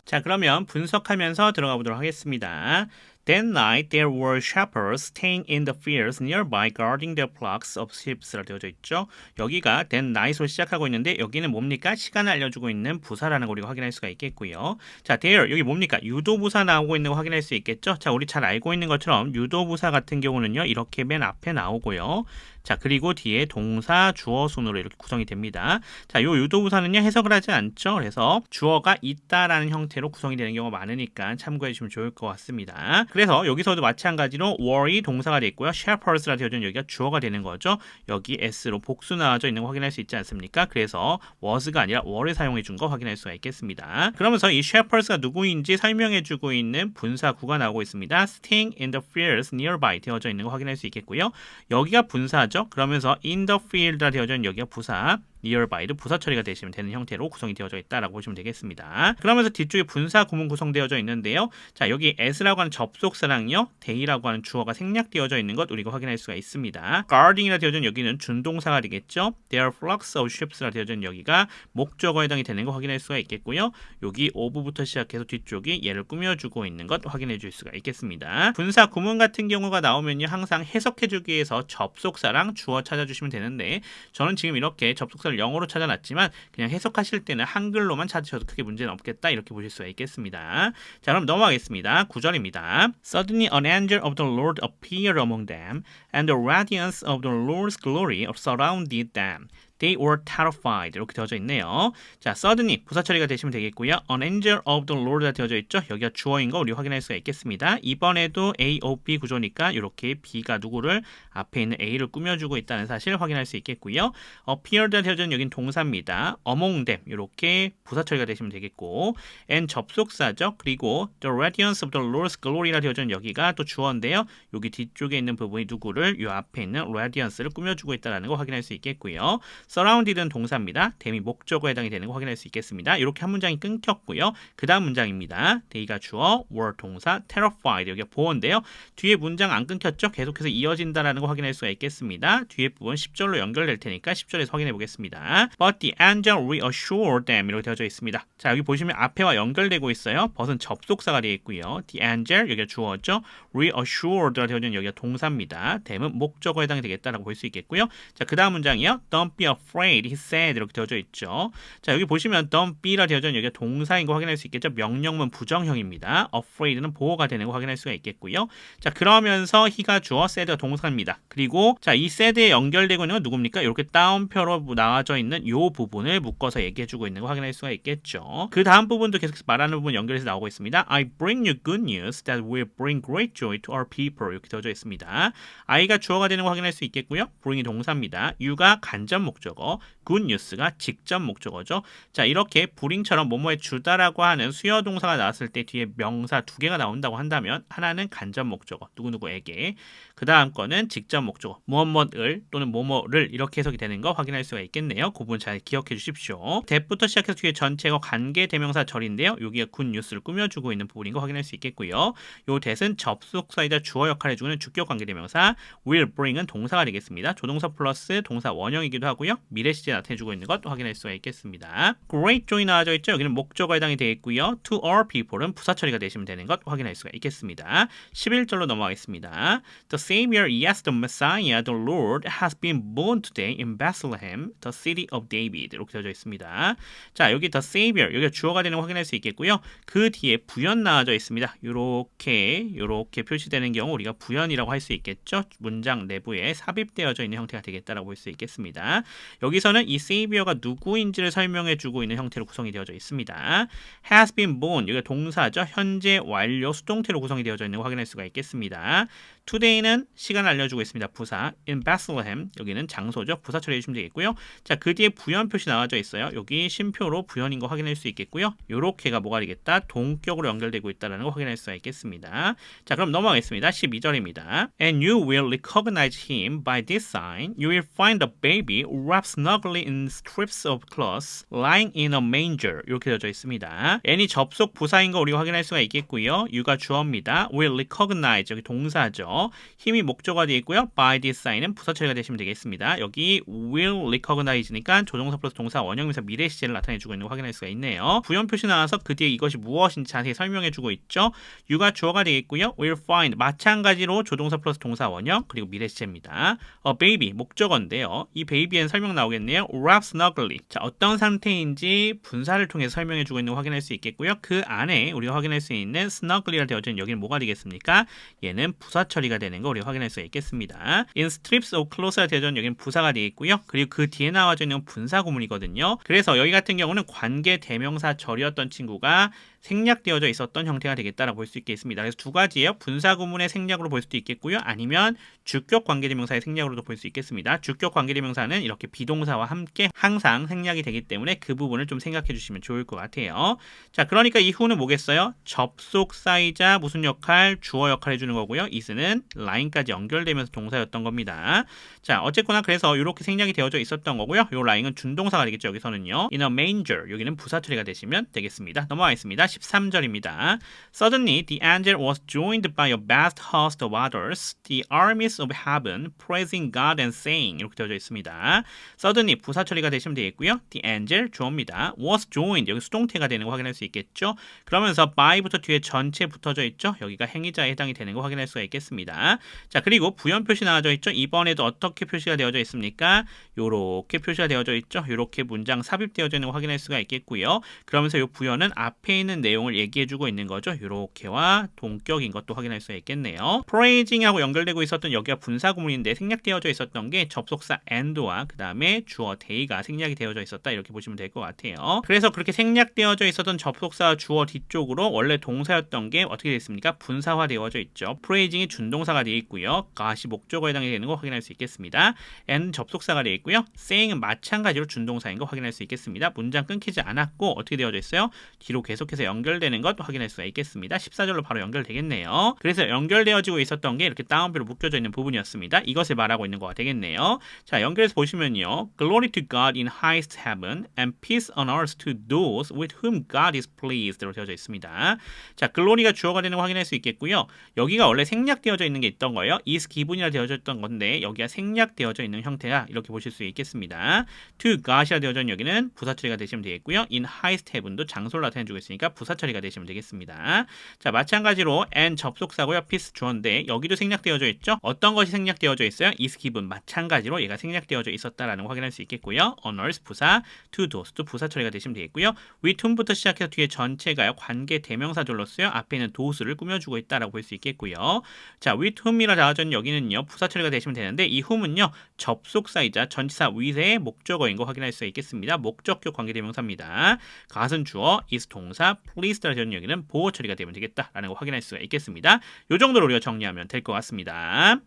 자, 그러면 분석하면서 들어가 보도록 하겠습니다. That night there were shepherds staying in the fields nearby guarding their flocks of sheeps라 되어져 있죠. 여기가 that night으로 시작하고 있는데 여기는 뭡니까? 시간을 알려주고 있는 부사라는 거 우리가 확인할 수가 있겠고요. 자, there 여기 뭡니까? 유도부사 나오고 있는 거 확인할 수 있겠죠. 자, 우리 잘 알고 있는 것처럼 유도부사 같은 경우는요. 이렇게 맨 앞에 나오고요. 자, 그리고 뒤에 동사, 주어, 순으로 이렇게 구성이 됩니다. 자, 요 유도부사는요, 해석을 하지 않죠. 그래서 주어가 있다라는 형태로 구성이 되는 경우가 많으니까 참고해 주시면 좋을 것 같습니다. 그래서 여기서도 마찬가지로 were이 동사가 되어 있고요. shepherds라 되어져 있는 여기가 주어가 되는 거죠. 여기 s로 복수 나와져 있는 거 확인할 수 있지 않습니까? 그래서 was가 아니라 were를 사용해 준 거 확인할 수가 있겠습니다. 그러면서 이 shepherds가 누구인지 설명해 주고 있는 분사구가 나오고 있습니다. staying in the fields nearby 되어져 있는 거 확인할 수 있겠고요. 여기가 분사죠. 그러면서 in the field라 되어져 있는 여기가 부사, nearby도 부사 처리가 되시면 되는 형태로 구성이 되어져 있다라고 보시면 되겠습니다. 그러면서 뒤쪽에 분사 구문 구성되어져 있는데요. 자, 여기 as라고 하는 접속사랑요, they라고 하는 주어가 생략되어져 있는 것 우리가 확인할 수가 있습니다. guarding이라 되어져 있는 여기는 준동사가 되겠죠. Their flocks of sheeps라 되어져 있는 여기가 목적어에 해당이 되는 거 확인할 수가 있겠고요. 여기 of부터 시작해서 뒤쪽이 얘를 꾸며주고 있는 것 확인해 줄 수가 있겠습니다. 분사 구문 같은 경우가 나오면요, 항상 해석해주기 위해서 접속사랑 주어 찾아주시면 되는데 저는 지금 이렇게 접속사를 영어로 찾아놨지만 그냥 해석하실 때는 한글로만 찾으셔도 크게 문제는 없겠다 이렇게 보실 수가 있겠습니다. 자, 그럼 넘어가겠습니다. 9절입니다. Suddenly an angel of the Lord appeared among them, and the radiance of the Lord's glory surrounded them. They were terrified. 이렇게 되어져 있네요. 자, suddenly 부사 처리가 되시면 되겠고요. An angel of the Lord가 되어져 있죠. 여기가 주어인 거 우리 확인할 수가 있겠습니다. 이번에도 A, O, B 구조니까 이렇게 B가 누구를 앞에 있는 A를 꾸며주고 있다는 사실 확인할 수 있겠고요. appeared가 되어져 있는 여긴 동사입니다. among them 이렇게 부사 처리가 되시면 되겠고, and 접속사죠. 그리고 the radiance of the Lord's glory라 되어져 있는 여기가 또 주어인데요. 여기 뒤쪽에 있는 부분이 누구를 이 앞에 있는 radiance를 꾸며주고 있다는 거 확인할 수 있겠고요. surrounded는 동사입니다. 댐이 목적어에 해당이 되는 거 확인할 수 있겠습니다. 이렇게 한 문장이 끊겼고요. 그 다음 문장입니다. they가 주어, were 동사, terrified 여기가 보어인데요. 뒤에 문장 안 끊겼죠? 계속해서 이어진다라는 거 확인할 수가 있겠습니다. 뒤에 부분 10절로 연결될 테니까 10절에서 확인해 보겠습니다. But the angel reassured them 이렇게 되어져 있습니다. 자, 여기 보시면 앞에와 연결되고 있어요. but은 접속사가 되어 있고요. The angel 여기가 주어죠. reassured가 되어져 있는 여기가 동사입니다. them은 목적어에 해당이 되겠다라고 볼 수 있겠고요. 자, 그 다음 문장이요. Don't be afraid, he said 이렇게 되어져 있죠. 자, 여기 보시면 don't be라 되어져 있는 여기가 동사인 거 확인할 수 있겠죠. 명령문 부정형입니다. afraid는 보호가 되는 거 확인할 수가 있겠고요. 자, 그러면서 he가 주어, said가 동사입니다. 그리고 자, 이 said에 연결되고 있는 건 누굽니까? 이렇게 따옴표로 나와져 있는 이 부분을 묶어서 얘기해주고 있는 거 확인할 수가 있겠죠. 그 다음 부분도 계속해서 말하는 부분 연결해서 나오고 있습니다. I bring you good news that will bring great joy to our people 이렇게 되어져 있습니다. I가 주어가 되는 거 확인할 수 있겠고요. bring이 동사입니다. you가 간접 목적어, good news가 직접 목적어죠. 자, 이렇게 bring처럼 뭐뭐에 주다라고 하는 수요 동사가 나왔을 때 뒤에 명사 두 개가 나온다고 한다면 하나는 간접 목적어, 누구누구에게, 그 다음 거는 직접 목적어, 무엇무엇을 또는 뭐뭐를 이렇게 해석이 되는 거 확인할 수가 있겠네요. 그 부분 잘 기억해 주십시오. that부터 시작해서 뒤에 전체가 관계 대명사 절인데요. 여기가 good news를 꾸며주고 있는 부분인 거 확인할 수 있겠고요. 요 that은 접속사이자 주어 역할을 해주는 주격 관계 대명사, will bring은 동사가 되겠습니다. 조동사 플러스 동사 원형이기도 하고요. 미래 시제 나타내주고 있는 것 확인할 수가 있겠습니다. great joy 나와져 있죠. 여기는 목적어에 해당이 되겠고요. to our people은 부사 처리가 되시면 되는 것 확인할 수가 있겠습니다. 11절로 넘어가겠습니다. The Savior, yes, the Messiah, the Lord has been born today in Bethlehem, the city of David 이렇게 되어져 있습니다. 자, 여기 the Savior 여기가 주어가 되는 거 확인할 수 있겠고요. 그 뒤에 부연 나와져 있습니다. 요렇게 표시되는 경우 우리가 부연이라고 할 수 있겠죠. 문장 내부에 삽입되어져 있는 형태가 되겠다라고 볼 수 있겠습니다. 여기서는 이 Savior가 누구인지를 설명해 주고 있는 형태로 구성이 되어져 있습니다. has been born 여기가 동사죠. 현재 완료 수동태로 구성이 되어져 있는 거 확인할 수가 있겠습니다. Today는 시간을 알려주고 있습니다. 부사 in Bethlehem 여기는 장소죠. 부사 처리해 주시면 되겠고요. 자, 그 뒤에 부연 표시 나와져 있어요. 여기 쉼표로 부연인 거 확인할 수 있겠고요. 요렇게가 뭐가 되겠다? 동격으로 연결되고 있다는 거 확인할 수가 있겠습니다. 자, 그럼 넘어가겠습니다. 12절입니다. And you will recognize him by this sign. You will find a baby wrapped snugly in strips of cloth lying in a manger 이렇게 되어져 있습니다. and이 접속 부사인 거 우리가 확인할 수가 있겠고요. you가 주어입니다. will recognize 여기 동사죠. 힘이 목적어가 되어 있고요. by this sign은 부사 처리가 되시면 되겠습니다. 여기 will recognize니까 조동사 플러스 동사 원형에서 미래 시제를 나타내주고 있는 거 확인할 수가 있네요. 부연 표시 나와서 그 뒤에 이것이 무엇인지 자세히 설명해주고 있죠. you가 주어가 되겠고요. will find 마찬가지로 조동사 플러스 동사 원형 그리고 미래 시제입니다. a baby 목적어인데요. 이 baby엔 설명 나오겠네요. wrapped snugly 자, 어떤 상태인지 분사를 통해서 설명해주고 있는 거 확인할 수 있겠고요. 그 안에 우리가 확인할 수 있는 snugly가 되어져 있는 여기는 뭐가 되겠습니까? 얘는 부사 처리가 되는 거 우리가 확인할 수가 있겠습니다. in strips of cloth가 되어져 있는 여기는 부사가 되어 있고요. 그리고 그 뒤에 나와져 있는 분사 구문이거든요. 그래서 여기 같은 경우는 관계 대명사 절이었던 친구가 생략되어져 있었던 형태가 되겠다라고 볼 수 있겠습니다. 그래서 두 가지예요. 분사 구문의 생략으로 볼 수도 있겠고요. 아니면 주격 관계대명사의 생략으로도 볼 수 있겠습니다. 주격 관계대명사는 이렇게 비동사와 함께 항상 생략이 되기 때문에 그 부분을 좀 생각해 주시면 좋을 것 같아요. 자, 그러니까 이 who는 뭐겠어요? 접속사이자 무슨 역할? 주어 역할 해주는 거고요. is는 라인까지 연결되면서 동사였던 겁니다. 자, 어쨌거나 그래서 이렇게 생략이 되어져 있었던 거고요. 이 라인은 준동사가 되겠죠. 여기서는요. in a manger 여기는 부사 처리가 되시면 되겠습니다. 넘어가겠습니다. 13절입니다. Suddenly the angel was joined by a vast host of others, the armies of heaven, praising God and saying 이렇게 되어져 있습니다. Suddenly 부사 처리가 되시면 되겠고요. The angel 주어입니다. was joined 여기 수동태가 되는 거 확인할 수 있겠죠. 그러면서 by부터 뒤에 전체 붙어져 있죠. 여기가 행위자에 해당이 되는 거 확인할 수가 있겠습니다. 자, 그리고 부연 표시 나와져 있죠. 이번에도 어떻게 표시가 되어져 있습니까? 요렇게 표시가 되어져 있죠. 요렇게 문장 삽입되어져 있는 거 확인할 수가 있겠고요. 그러면서 요 부연은 앞에 있는 내용을 얘기해주고 있는 거죠. 요렇게와 동격인 것도 확인할 수 있겠네요. praising하고 연결되고 있었던 여기가 분사 구문인데 생략되어져 있었던 게 접속사 and와 그 다음에 주어 they가 생략이 되어져 있었다 이렇게 보시면 될 것 같아요. 그래서 그렇게 생략되어져 있었던 접속사 주어 뒤쪽으로 원래 동사였던 게 어떻게 됐습니까? 분사화 되어져 있죠. praising이 준동사가 되어 있고요. got이 목적어에 해당이 되는 거 확인할 수 있겠습니다. and 접속사가 되어 있고요. saying은 마찬가지로 준동사인 거 확인할 수 있겠습니다. 문장 끊기지 않았고 어떻게 되어져 있어요? 뒤로 계속해서 연결되는 것 확인할 수가 있겠습니다. 14절로 바로 연결되겠네요. 그래서 연결되어지고 있었던 게 이렇게 다운표로 묶여져 있는 부분이었습니다. 이것을 말하고 있는 거가 되겠네요. 자, 연결해서 보시면요. 하면요. Glory to God in highest heaven and peace on earth to those with whom God is pleased 로 되어져 있습니다. 자, 글로리가 주어가 되는 거 확인할 수 있겠고요. 여기가 원래 생략되어져 있는 게 있던 거예요. is given이라 되어져 있던 건데 여기가 생략되어져 있는 형태야. 이렇게 보실 수 있겠습니다. to God이라 되어져 있는 여기는 부사 처리가 되시면 되겠고요. in highest heaven도 장소를 나타내주고 있으니까 부사 처리가 되시면 되겠습니다. 자, 마찬가지로 and 접속사고요. peace 주어인데 여기도 생략되어져 있죠. 어떤 것이 생략되어져 있어요? is given 마찬가지로 얘가 생략되어져 있었다라는 거 확인할 수 있겠고요. on earth 부사, to those도 부사 처리가 되시면 되겠고요. with whom부터 시작해서 뒤에 전체가요. 관계 대명사절로 쓰여 앞에 있는 those를 꾸며주고 있다라고 볼 수 있겠고요. 자, with whom이라 나와져 있는 여기는요. 부사 처리가 되시면 되는데 이 whom은요. 접속사이자 전치사 with의 목적어인 거 확인할 수 있겠습니다. 목적격 관계 대명사입니다. got은 주어, is 동사, pleased라 되는 여기는 보호 처리가 되면 되겠다라는 거 확인할 수가 있겠습니다. 이 정도로 우리가 정리하면 될 것 같습니다.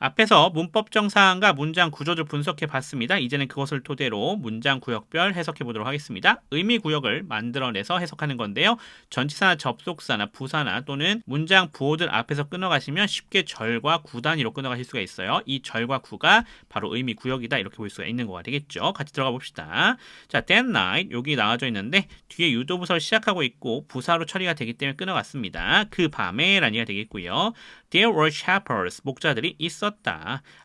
앞에서 문법적 사항과 문장 구조를 분석해 봤습니다. 이제는 그것을 토대로 문장 구역별 해석해 보도록 하겠습니다. 의미 구역을 만들어내서 해석하는 건데요. 전치사나 접속사나 부사나 또는 문장 부호들 앞에서 끊어가시면 쉽게 절과 구 단위로 끊어가실 수가 있어요. 이 절과 구가 바로 의미 구역이다 이렇게 볼 수가 있는 거가 되겠죠. 같이 들어가 봅시다. 자, that night 여기 나와져 있는데 뒤에 유도부사를 시작하고 있고 부사로 처리가 되기 때문에 끊어갔습니다. 그 밤에 라니가 되겠고요. There were shepherds 목자들이 있었다.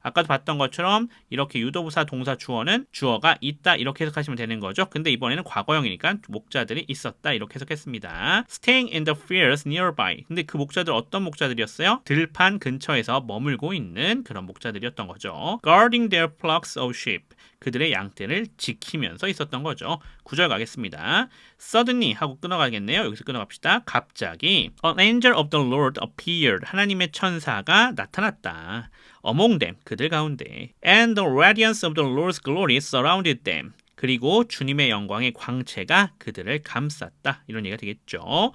아까도 봤던 것처럼 이렇게 유도부사 동사 주어는 주어가 있다 이렇게 해석하시면 되는 거죠. 근데 이번에는 과거형이니까 목자들이 있었다 이렇게 해석했습니다. Staying in the fields nearby. 근데 그 목자들 어떤 목자들이었어요? 들판 근처에서 머물고 있는 그런 목자들이었던 거죠. Guarding their flocks of sheep. 그들의 양떼를 지키면서 있었던 거죠. 9절 가겠습니다. Suddenly 하고 끊어가겠네요. 여기서 끊어갑시다. 갑자기 An angel of the Lord appeared. 하나님의 천사가 나타났다. Among them, 그들 가운데. And the radiance of the Lord's glory surrounded them. 그리고 주님의 영광의 광채가 그들을 감쌌다. 이런 얘기가 되겠죠.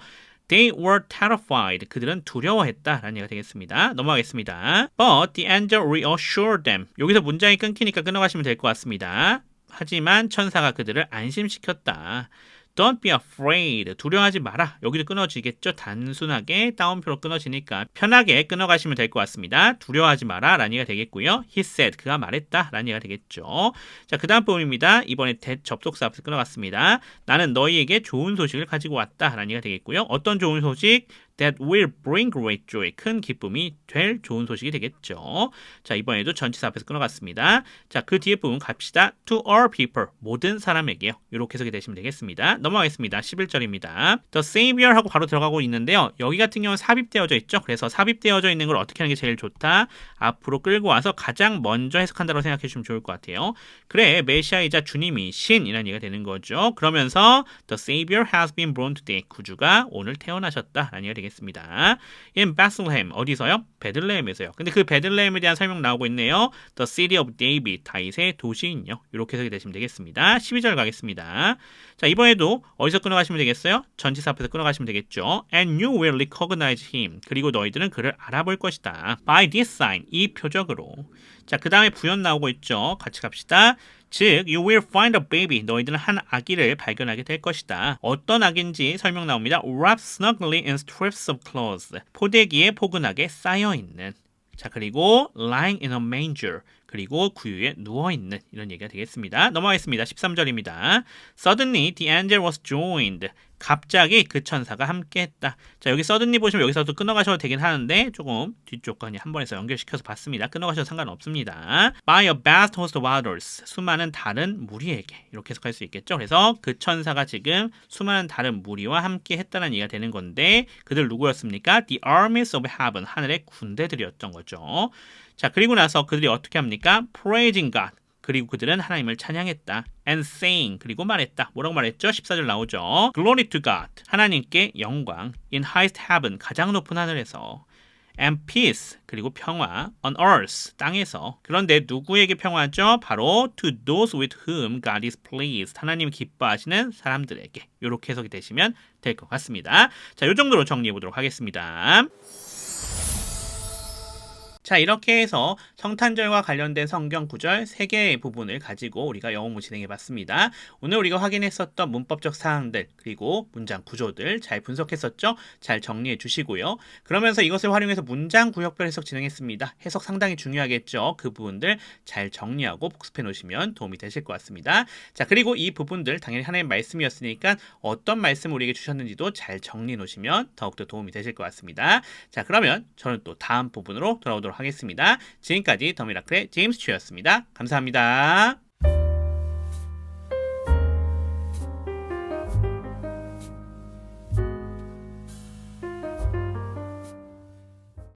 They were terrified. 그들은 두려워했다. 라는 얘기가 되겠습니다. 넘어가겠습니다. But the angel reassured them. 여기서 문장이 끊기니까 끊어가시면 될 것 같습니다. 하지만 천사가 그들을 안심시켰다. Don't be afraid. 두려워하지 마라. 여기도 끊어지겠죠. 단순하게 따옴표로 끊어지니까 편하게 끊어가시면 될 것 같습니다. 두려워하지 마라. 라는 얘기가 되겠고요. He said. 그가 말했다. 라는 얘기가 되겠죠. 자, 그 다음 부분입니다. 이번에 접속사 앞에서 끊어갔습니다. 나는 너희에게 좋은 소식을 가지고 왔다. 라는 얘기가 되겠고요. 어떤 좋은 소식? That will bring great joy. 큰 기쁨이 될 좋은 소식이 되겠죠. 자, 이번에도 전치사 앞에서 끊어갔습니다. 자, 그 뒤에 부분 갑시다. To all people. 모든 사람에게요. 이렇게 해석이 되시면 되겠습니다. 넘어가겠습니다. 11절입니다. The Savior 하고 바로 들어가고 있는데요. 여기 같은 경우는 삽입되어져 있죠. 그래서 삽입되어져 있는 걸 어떻게 하는 게 제일 좋다? 앞으로 끌고 와서 가장 먼저 해석한다고 생각해 주시면 좋을 것 같아요. 그래, 메시아이자 주님이 신이라는 얘기가 되는 거죠. 그러면서 The Savior has been born today. 구주가 오늘 태어나셨다라는 얘기가 되겠습니다. In Bethlehem 어디서요? 베들레헴에서요. 근데 그 베들레헴에 대한 설명 나오고 있네요. The city of David 다윗의 도시인요. 이렇게 해석이 되시면 되겠습니다. 12절 가겠습니다. 자, 이번에도 어디서 끊어가시면 되겠어요? 전치사 앞에서 끊어가시면 되겠죠. And you will recognize him. 그리고 너희들은 그를 알아볼 것이다. By this sign. 이 표적으로. 자, 그 다음에 부연 나오고 있죠. 같이 갑시다. 즉, you will find a baby. 너희들은 한 아기를 발견하게 될 것이다. 어떤 아기인지 설명 나옵니다. Wrapped snugly in strips of clothes. 포대기에 포근하게 쌓여있는. 자, 그리고 lying in a manger. 그리고 구유에 누워있는 이런 얘기가 되겠습니다. 넘어가겠습니다. 13절입니다. Suddenly the angel was joined. 갑자기 그 천사가 함께했다. 자, 여기 suddenly 보시면 여기서도 끊어가셔도 되긴 하는데 조금 뒤쪽 거 한 번에서 연결시켜서 봤습니다. 끊어가셔도 상관없습니다. By a vast host of others. 수많은 다른 무리에게 이렇게 해석할 수 있겠죠. 그래서 그 천사가 지금 수많은 다른 무리와 함께 했다는 얘기가 되는 건데 그들 누구였습니까? The armies of heaven. 하늘의 군대들이었던 거죠. 자, 그리고 나서 그들이 어떻게 합니까? Praising God. 그리고 그들은 하나님을 찬양했다. And saying. 그리고 말했다. 뭐라고 말했죠? 14절 나오죠. Glory to God. 하나님께 영광. In highest heaven. 가장 높은 하늘에서. And peace. 그리고 평화. On earth. 땅에서. 그런데 누구에게 평화죠? 바로 to those with whom God is pleased. 하나님 기뻐하시는 사람들에게. 이렇게 해석이 되시면 될 것 같습니다. 자, 이 정도로 정리해 보도록 하겠습니다. 자, 이렇게 해서 성탄절과 관련된 성경 구절 3개의 부분을 가지고 우리가 영어문 진행해봤습니다. 오늘 우리가 확인했었던 문법적 사항들 그리고 문장 구조들 잘 분석했었죠? 잘 정리해 주시고요. 그러면서 이것을 활용해서 문장 구역별 해석 진행했습니다. 해석 상당히 중요하겠죠? 그 부분들 잘 정리하고 복습해 놓으시면 도움이 되실 것 같습니다. 자, 그리고 이 부분들 당연히 하나의 말씀이었으니까 어떤 말씀을 우리에게 주셨는지도 잘 정리해 놓으시면 더욱더 도움이 되실 것 같습니다. 자, 그러면 저는 또 다음 부분으로 돌아오도록 하겠습니다. 지금까지 더미라클의 제임스 츄였습니다. 감사합니다.